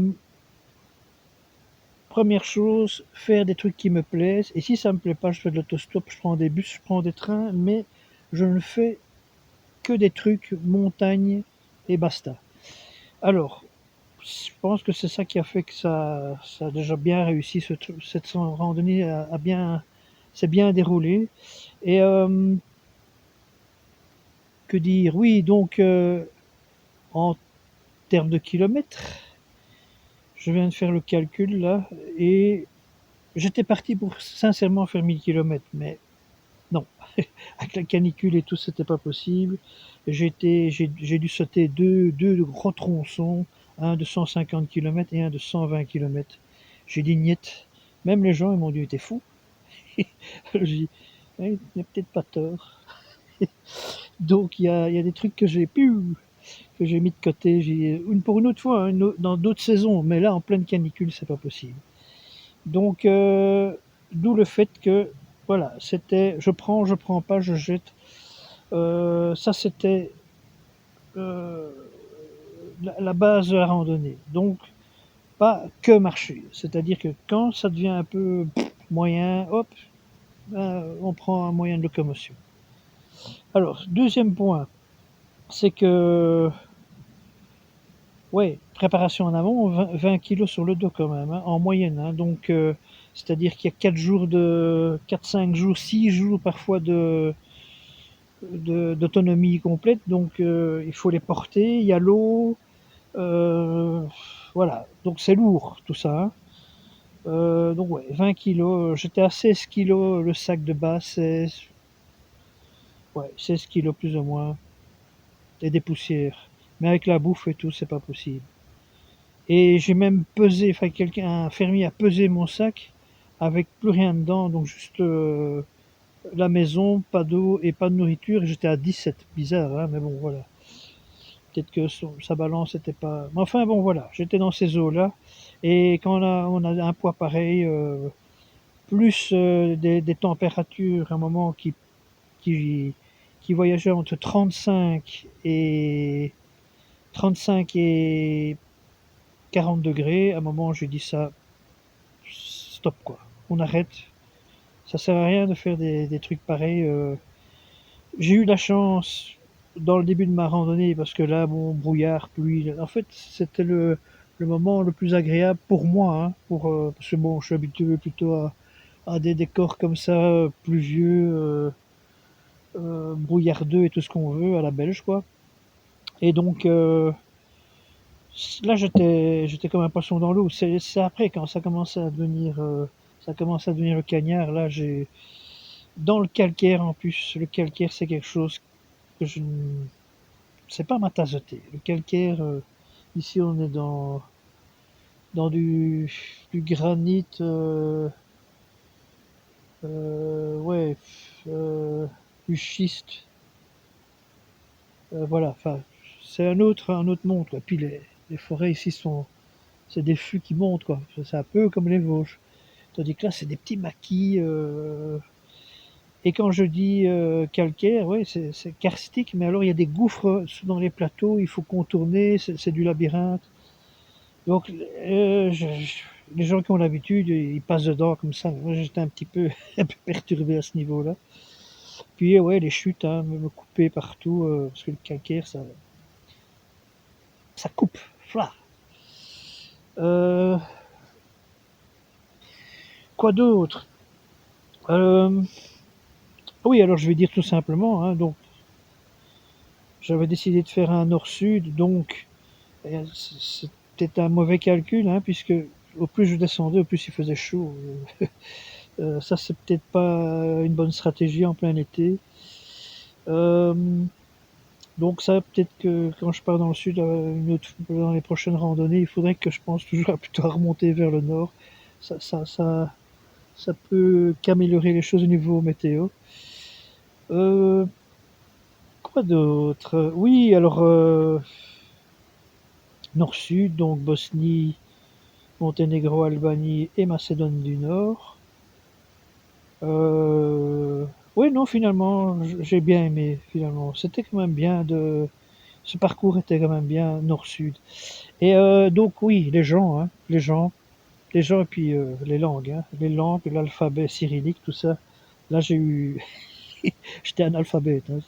première chose, faire des trucs qui me plaisent. Et si ça me plaît pas, je fais de l'autostop, je prends des bus, je prends des trains, mais je ne fais que des trucs montagne et basta. Alors, je pense que c'est ça qui a fait que ça a déjà bien réussi. Cette randonnée s'est bien déroulée. Et que dire? Oui, donc en termes de kilomètres, je viens de faire le calcul là, et j'étais parti pour sincèrement faire 1000 kilomètres, mais non, avec la canicule et tout, c'était pas possible. J'ai dû sauter deux gros tronçons, un de 150 kilomètres et un de 120 kilomètres. J'ai dit niet. Même les gens, ils m'ont dit, t'es fou. J'ai dit, il n'y a peut-être pas tort. Donc il y a des trucs que j'ai mis de côté. Pour une autre fois, hein, dans d'autres saisons, mais là en pleine canicule, c'est pas possible. Donc d'où le fait que voilà, c'était je prends pas, je jette. Ça c'était euh, la base de la randonnée. Donc pas que marcher. C'est-à-dire que quand ça devient un peu moyen, hop, on prend un moyen de locomotion. Alors, deuxième point, c'est que ouais, préparation en amont, 20 kilos sur le dos quand même, hein, en moyenne, hein. Donc, c'est-à-dire qu'il y a 4, 5 jours, 6 jours parfois d'autonomie complète. Donc, il faut les porter. Il y a l'eau. euh, voilà. Donc, c'est lourd tout ça, hein. Donc, ouais, 20 kilos. J'étais à 16 kilos le sac de base. Ouais, 16 kilos plus ou moins. Et des poussières. Mais avec la bouffe et tout, c'est pas possible. Et j'ai même pesé, enfin un fermier a pesé mon sac avec plus rien dedans, donc juste la maison, pas d'eau et pas de nourriture, et j'étais à 17. Bizarre, hein, mais bon, voilà. Peut-être que sa balance n'était pas. Mais enfin, bon, voilà, j'étais dans ces eaux-là, et quand on a un poids pareil, plus des températures à un moment qui, qui voyageaient entre 35 et 40 degrés. À un moment, j'ai dit ça, stop quoi, on arrête. Ça sert à rien de faire des trucs pareils. J'ai eu la chance dans le début de ma randonnée parce que là, bon, brouillard, pluie. En fait, c'était le moment le plus agréable pour moi, hein, parce que bon, je suis habitué plutôt à des décors comme ça, pluvieux, brouillardeux et tout ce qu'on veut à la belge, quoi. Et donc là, j'étais comme un poisson dans l'eau. C'est après quand ça commence à devenir le cagnard. Là, j'ai dans le calcaire en plus. Le calcaire, c'est quelque chose que je ne c'est pas ma tasse de thé. Le calcaire, ici on est dans du granit, ouais, euh, du schiste, voilà. Enfin, c'est un autre monde, quoi. Puis les forêts ici c'est des fûts qui montent, quoi. C'est un peu comme les Vosges. Tandis que là, c'est des petits maquis. Et quand je dis calcaire, ouais, c'est karstique, mais alors il y a des gouffres dans les plateaux, il faut contourner, c'est du labyrinthe. Donc, les gens qui ont l'habitude, ils passent dedans comme ça. Moi, j'étais un petit peu, un peu perturbé à ce niveau-là. Puis, ouais, les chutes, hein, me couper partout, parce que le calcaire, ça coupe. Fla. Euh, quoi d'autre? Euh, oui, alors je vais dire tout simplement, hein, donc, j'avais décidé de faire un nord-sud, donc, c'était un mauvais calcul, hein, puisque au plus je descendais, au plus il faisait chaud. Ça, c'est peut-être pas une bonne stratégie en plein été. Euh, donc ça, peut-être que quand je pars dans le sud, dans les prochaines randonnées, il faudrait que je pense toujours plutôt à remonter vers le nord. Ça peut qu'améliorer les choses au niveau météo. Euh, quoi d'autre? Oui, alors nord-sud, donc Bosnie, Monténégro, Albanie et Macédoine du Nord. Euh, oui, non, finalement, j'ai bien aimé, finalement. C'était quand même bien ce parcours était quand même bien nord-sud. Et donc oui, les gens et puis les langues, hein, les langues, l'alphabet cyrillique, tout ça. Là, j'étais analphabète, hein.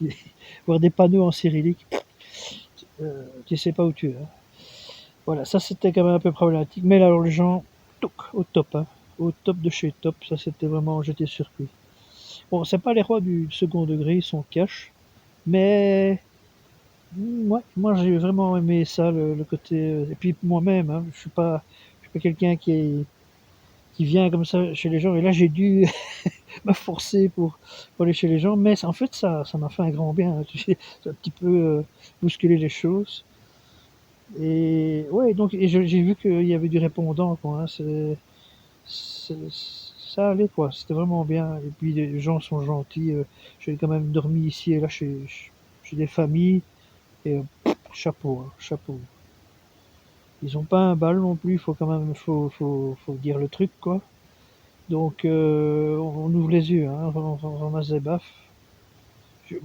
Voir des panneaux en cyrillique, tu sais pas où tu es, hein. Voilà, ça c'était quand même un peu problématique. Mais là, alors les gens, touc, au top, hein, au top de chez top. Ça c'était vraiment, j'étais surpris. Bon, c'est pas les rois du second degré, ils sont cash, mais ouais, moi j'ai vraiment aimé ça, le côté. Et puis moi-même, hein, je suis pas quelqu'un qui vient comme ça chez les gens. Et là, j'ai dû me forcer pour aller chez les gens. Mais en fait, ça m'a fait un grand bien, hein. Ça a un petit peu bousculé les choses. Et ouais, donc j'ai vu qu'il y avait du répondant, quoi, hein. Ça allait, quoi. C'était vraiment bien. Et puis les gens sont gentils. J'ai quand même dormi ici et là chez des familles. Et chapeau, hein, chapeau. Ils ont pas un bal non plus, il faut quand même faut dire le truc, quoi. Donc on ouvre les yeux, hein, on ramasse des baffes. Je-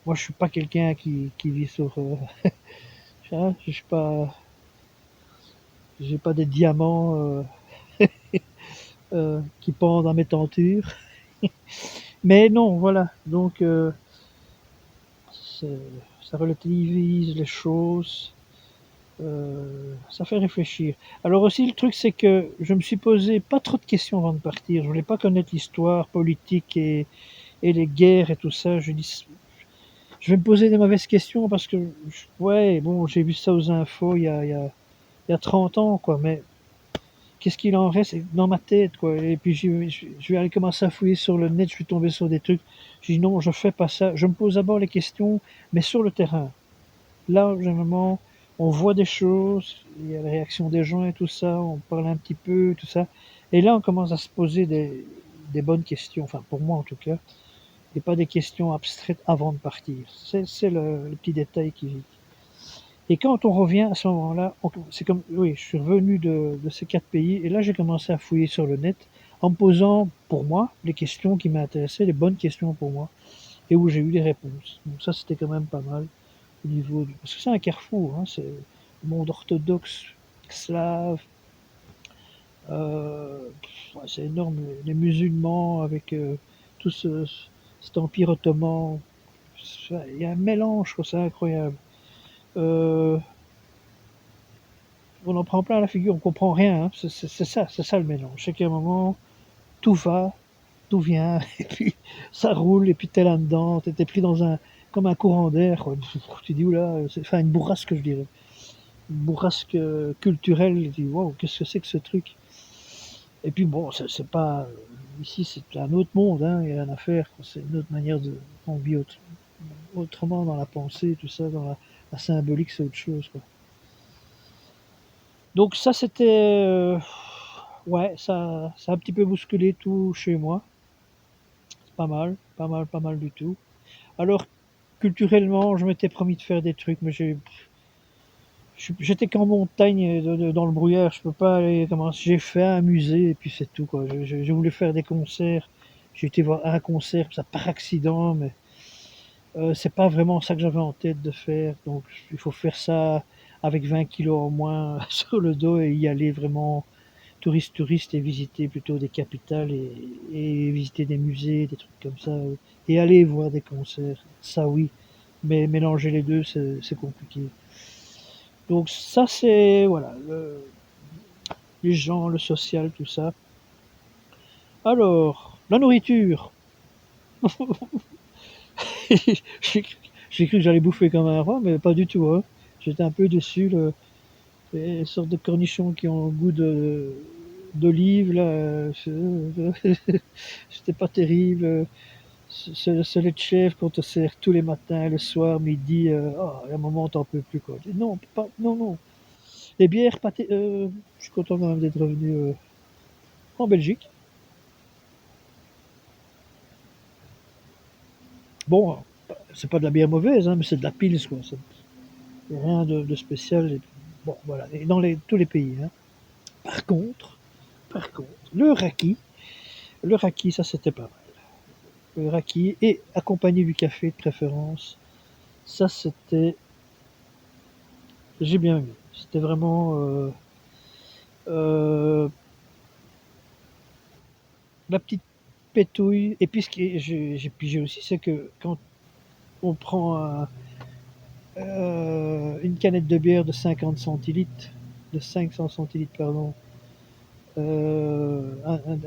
Moi je suis pas quelqu'un qui vit sur hein, je suis pas j'ai pas des diamants qui pendent à mes tentures. Mais non, voilà. Donc c'est- ça relativise les choses. Ça fait réfléchir. Alors aussi, le truc, c'est que je me suis posé pas trop de questions avant de partir. Je voulais pas connaître l'histoire politique et les guerres et tout ça. Je dis, je vais me poser des mauvaises questions parce que, ouais, bon, j'ai vu ça aux infos il y a 30 ans, quoi. Mais qu'est-ce qu'il en reste dans ma tête, quoi. Et puis, je vais aller commencer à fouiller sur le net. Je suis tombé sur des trucs. Je dis non, je fais pas ça. Je me pose d'abord les questions, mais sur le terrain. Là, généralement, on voit des choses, il y a la réaction des gens et tout ça, on parle un petit peu, tout ça. Et là, on commence à se poser des bonnes questions, enfin pour moi en tout cas, et pas des questions abstraites avant de partir. C'est le petit détail qui. Et quand on revient à ce moment-là, c'est comme, oui, je suis revenu de ces 4 pays, et là j'ai commencé à fouiller sur le net, en me posant, pour moi, les questions qui m'intéressaient, les bonnes questions pour moi, et où j'ai eu des réponses. Donc ça, c'était quand même pas mal au niveau du... Parce que c'est un carrefour, hein, c'est le monde orthodoxe, slave, ouais, c'est énorme, les musulmans avec tout cet empire ottoman. Il y a un mélange, quoi, c'est incroyable. Euh, on en prend plein la figure, on comprend rien, hein. C'est ça le mélange. C'est qu'à un moment, tout va, tout vient, et puis ça roule, et puis t'es là-dedans, t'es pris dans un, comme un courant d'air, quoi. Tu dis, oula, c'est, enfin, une bourrasque, je dirais. Une bourrasque culturelle, tu dis, waouh, qu'est-ce que c'est que ce truc? Et puis bon, c'est pas, ici, c'est un autre monde, hein, il y a rien à faire, quoi. C'est une autre manière de, on vit autrement dans la pensée, tout ça, dans la symbolique, c'est autre chose, quoi. Donc ça, c'était, ouais, ça a un petit peu bousculé tout chez moi. C'est pas mal, pas mal, pas mal du tout. Alors, culturellement, je m'étais promis de faire des trucs, mais j'étais qu'en montagne, dans le brouillard. Je peux pas aller. J'ai fait un musée et puis c'est tout, quoi. J'ai voulu faire des concerts. J'ai été voir un concert, ça par accident, mais c'est pas vraiment ça que j'avais en tête de faire. Donc, il faut faire ça avec 20 kilos en moins sur le dos et y aller vraiment touriste et visiter plutôt des capitales et visiter des musées, des trucs comme ça, et aller voir des concerts. Ça oui, mais mélanger les deux, c'est compliqué. Donc ça c'est voilà, les gens, le social, tout ça. Alors, la nourriture. j'ai cru, j'ai cru que j'allais bouffer comme un roi, mais pas du tout, hein. J'étais un peu déçu. Les sortes de cornichons qui ont le goût d'olive, là, c'était pas terrible. Ce lait de chèvre qu'on te sert tous les matins, le soir, midi, à un moment t'en peux plus, quoi. Non, pas, non, non. Les bières, je suis content quand même d'être revenu en Belgique. Bon, c'est pas de la bière mauvaise, hein, mais c'est de la pils, quoi. Y a rien de spécial. Et bon, voilà, et dans tous les pays, hein. Par contre, par contre, le raki, ça c'était pas mal. Le raki, et accompagné du café de préférence, ça c'était, j'ai bien aimé. C'était vraiment euh, la petite pétouille. Et puis ce que j'ai pigé aussi, c'est que quand on prend une canette de bière de 50 centilitres, de 500 centilitres, pardon, un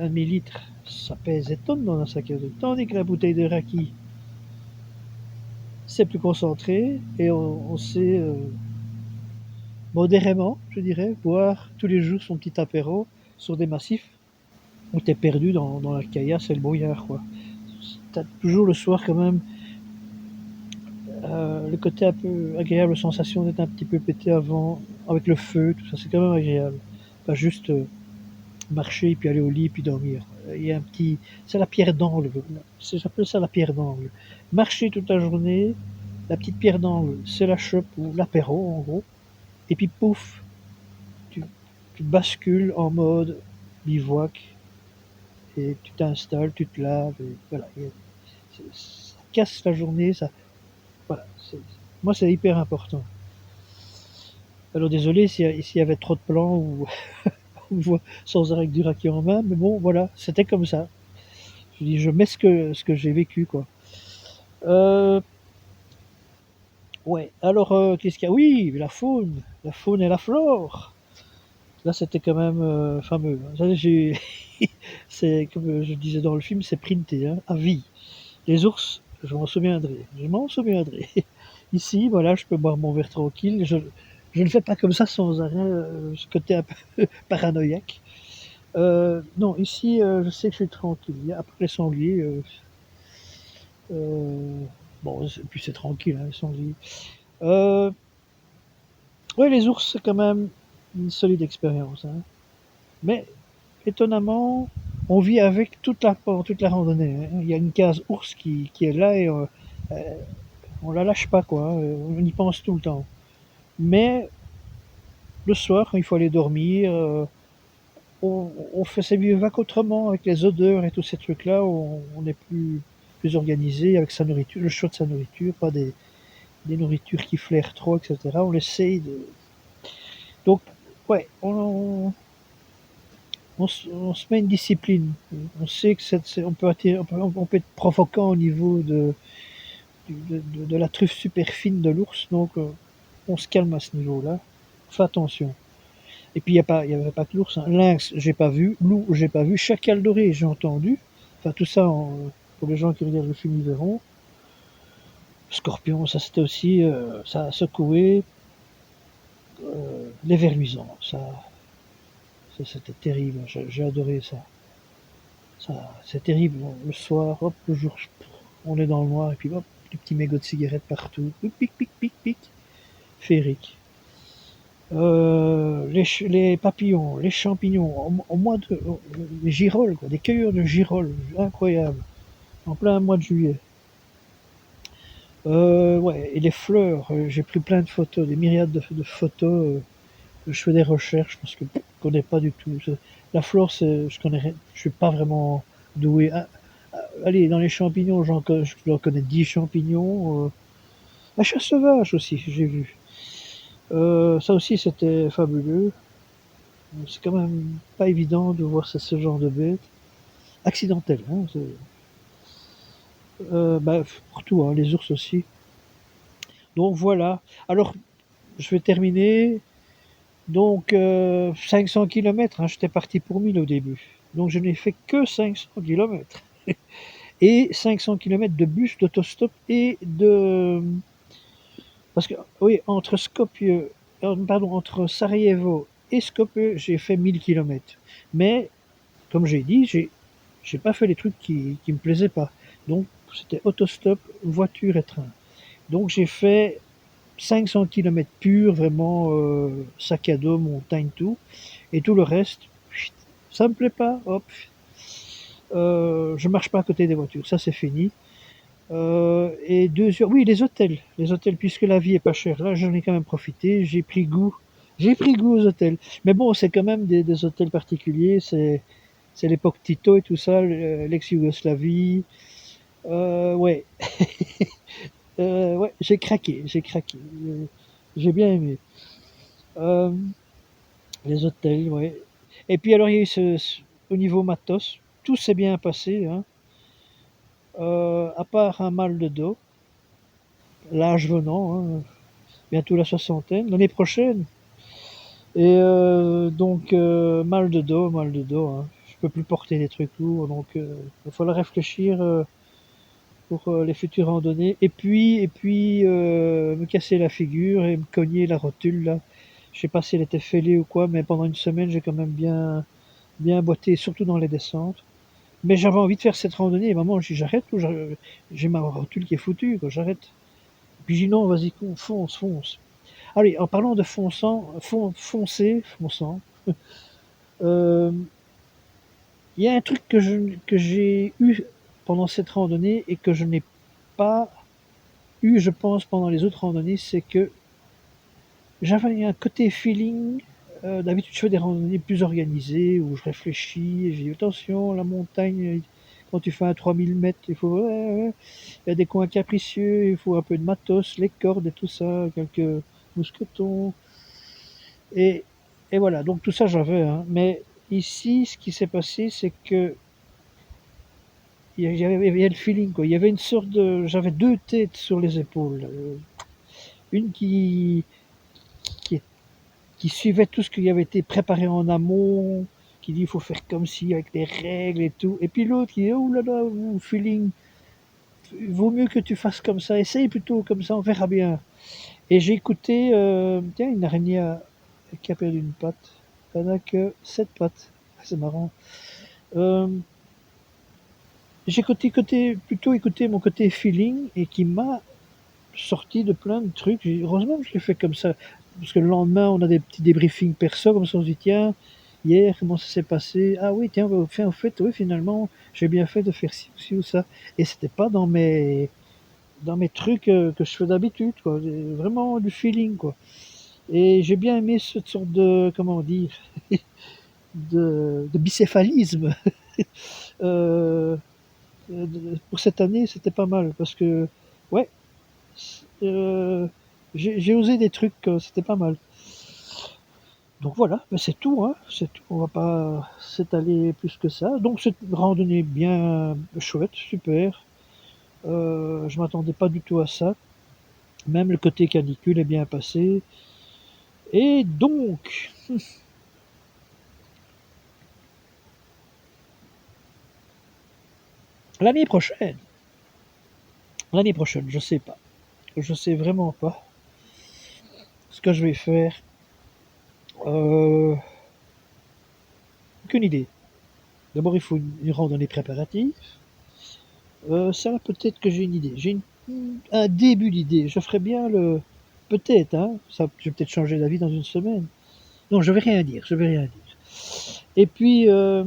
demi-litre, ça pèse des tonnes dans un sac à dos. Tandis que la bouteille de raki, c'est plus concentré et on sait modérément, je dirais, boire tous les jours son petit apéro sur des massifs où t'es perdu dans la caillasse et le brouillard, quoi. T'as toujours le soir quand même le côté un peu agréable, sensation d'être un petit peu pété avant, avec le feu, tout ça, c'est quand même agréable. Pas juste marcher et puis aller au lit et puis dormir. Il y a un petit, c'est la pierre d'angle. J'appelle ça la pierre d'angle. Marcher toute la journée, la petite pierre d'angle, c'est la chope ou l'apéro en gros. Et puis pouf, tu, tu bascules en mode bivouac et tu t'installes, tu te laves et voilà. Ça casse la journée, ça. Voilà. Moi, c'est hyper important. Alors désolé s'il y avait trop de plans ou on voit sans arrêt que du raki en main, mais bon, voilà, c'était comme ça. Je dis, je mets ce que j'ai vécu, quoi. Euh, ouais, alors, qu'est-ce qu'il y a? Oui, la faune et la flore. Là, c'était quand même fameux, hein. Ça, c'est comme je disais dans le film, c'est printé, hein, à vie. Les ours, je m'en souviendrai, je m'en souviendrai. Ici, voilà, je peux boire mon verre tranquille. Je ne fais pas comme ça sans arrêt, ce côté un peu paranoïaque. Non, ici, je sais que je suis tranquille. Après les sangliers, euh, bon, puis c'est tranquille, hein, les sangliers. Euh, ouais, les ours, c'est quand même une solide expérience, hein. Mais étonnamment, on vit avec pendant toute la randonnée, hein. Il y a une case ours qui est là et on la lâche pas, quoi, hein. On y pense tout le temps. Mais le soir, quand il faut aller dormir, on fait ses bivouacs autrement, avec les odeurs et tous ces trucs-là, on est plus organisé avec sa nourriture, le choix de sa nourriture, pas des nourritures qui flairent trop, etc. On essaye de. Donc, ouais, on se met une discipline. On sait que on peut être provoquant au niveau de la truffe super fine de l'ours, donc on se calme à ce niveau-là. On fait attention. Et puis il y avait pas que l'ours, hein. Lynx, j'ai pas vu. Loup, j'ai pas vu. Chacal doré, j'ai entendu. Enfin tout ça, pour les gens qui regardent le film, ils verront. Scorpion, ça c'était aussi, ça a secoué. Les verluisants, ça c'était terrible. J'ai adoré ça. Ça, c'est terrible. Le soir, hop, le jour, on est dans le noir et puis hop, des petits mégots de cigarettes partout. Pic, pic, pic, pic, pic. Féerique. Les papillons, les champignons, au mois de, les girolles, quoi, des cueilleurs de girolles, incroyable, en plein mois de juillet. Ouais, et les fleurs, j'ai pris plein de photos, des myriades de photos. Je fais des recherches parce que je connais pas du tout. La flore, je suis pas vraiment doué. Allez, dans les champignons, je dois connaître 10 champignons. La chasse sauvage aussi, j'ai vu. Ça aussi, c'était fabuleux. C'est quand même pas évident de voir ce genre de bête. Accidentel, hein. Bah, pour tout, hein, les ours aussi. Donc voilà. Alors, je vais terminer. Donc, 500 km, hein, j'étais parti pour 1000 au début. Donc, je n'ai fait que 500 km. Et 500 km de bus, d'autostop et de. Parce que, oui, entre Sarajevo et Skopje, j'ai fait 1000 km. Mais, comme j'ai dit, j'ai pas fait les trucs qui me plaisaient pas. Donc, c'était autostop, voiture et train. Donc, j'ai fait 500 km pur, vraiment sac à dos, montagne, tout. Et tout le reste, ça me plaît pas, hop. Je marche pas à côté des voitures, ça c'est fini. Et 2 heures, oui, les hôtels, puisque la vie est pas chère, là j'en ai quand même profité, j'ai pris goût aux hôtels. Mais bon, c'est quand même des hôtels particuliers, c'est l'époque Tito et tout ça, l'ex-Yougoslavie. Ouais, ouais, j'ai craqué, j'ai bien aimé. Euh, les hôtels, ouais. Et puis alors il y a eu au niveau matos, tout s'est bien passé, hein. À part un mal de dos, l'âge venant, hein, bientôt la soixantaine, l'année prochaine. Et donc mal de dos, hein. Je peux plus porter des trucs lourds, donc il va falloir réfléchir pour les futures randonnées. Et puis me casser la figure et me cogner la rotule là. Je sais pas si elle était fêlée ou quoi, mais pendant une semaine j'ai quand même bien boité, surtout dans les descentes. Mais j'avais envie de faire cette randonnée, et maman, j'arrête ou j'ai ma rotule qui est foutue, quoi, j'arrête. Puis j'ai dit non, vas-y, fonce. Allez, en parlant de fonçant, euh, il y a un truc que j'ai eu pendant cette randonnée et que je n'ai pas eu, je pense, pendant les autres randonnées, c'est que j'avais un côté feeling. D'habitude, je fais des randonnées plus organisées où je réfléchis, et je dis attention, la montagne, quand tu fais un 3000 mètres, il faut, ouais, ouais, il y a des coins capricieux, il faut un peu de matos, les cordes et tout ça, quelques mousquetons. Et, et voilà, donc tout ça j'avais, hein. Mais ici, ce qui s'est passé, c'est que il y avait le feeling, quoi. Il y avait une sorte de, j'avais deux têtes sur les épaules. Une qui, qui suivait tout ce qui avait été préparé en amont, qui dit il faut faire comme si avec des règles et tout. Et puis l'autre qui dit oh là là, feeling, vaut mieux que tu fasses comme ça, essaye plutôt comme ça, on verra bien. Et j'ai écouté, tiens, une araignée qui a perdu une patte. Elle n'a que 7 pattes. C'est marrant. Euh, j'ai plutôt écouté mon côté feeling et qui m'a sorti de plein de trucs. Heureusement que je l'ai fait comme ça. Parce que le lendemain, on a des petits débriefings perso, comme ça on se dit, tiens, hier, comment ça s'est passé? Ah oui, tiens, en fait, oui, finalement, j'ai bien fait de faire ci ou ça. Et c'était pas dans mes trucs que je fais d'habitude, quoi. Vraiment du feeling, quoi. Et j'ai bien aimé cette sorte de, comment dire, de bicéphalisme. Euh, pour cette année, c'était pas mal parce que, ouais, j'ai osé des trucs, c'était pas mal. Donc voilà, ben c'est tout, hein, c'est tout. On va pas s'étaler plus que ça. Donc cette randonnée bien chouette, super. Je m'attendais pas du tout à ça. Même le côté canicule est bien passé. Et donc, l'année prochaine, l'année prochaine, je sais pas. Je sais vraiment pas ce que je vais faire. Euh, aucune idée. D'abord, il faut une randonnée préparative. Ça, peut-être que j'ai une idée. Un début d'idée. Je ferais bien le. Peut-être, hein. Ça, je vais peut-être changer d'avis dans une semaine. Non, je vais rien dire. Je vais rien dire. Et puis, en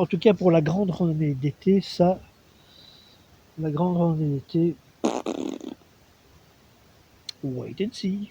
tout cas, pour la grande randonnée d'été, ça, la grande randonnée d'été, wait and see.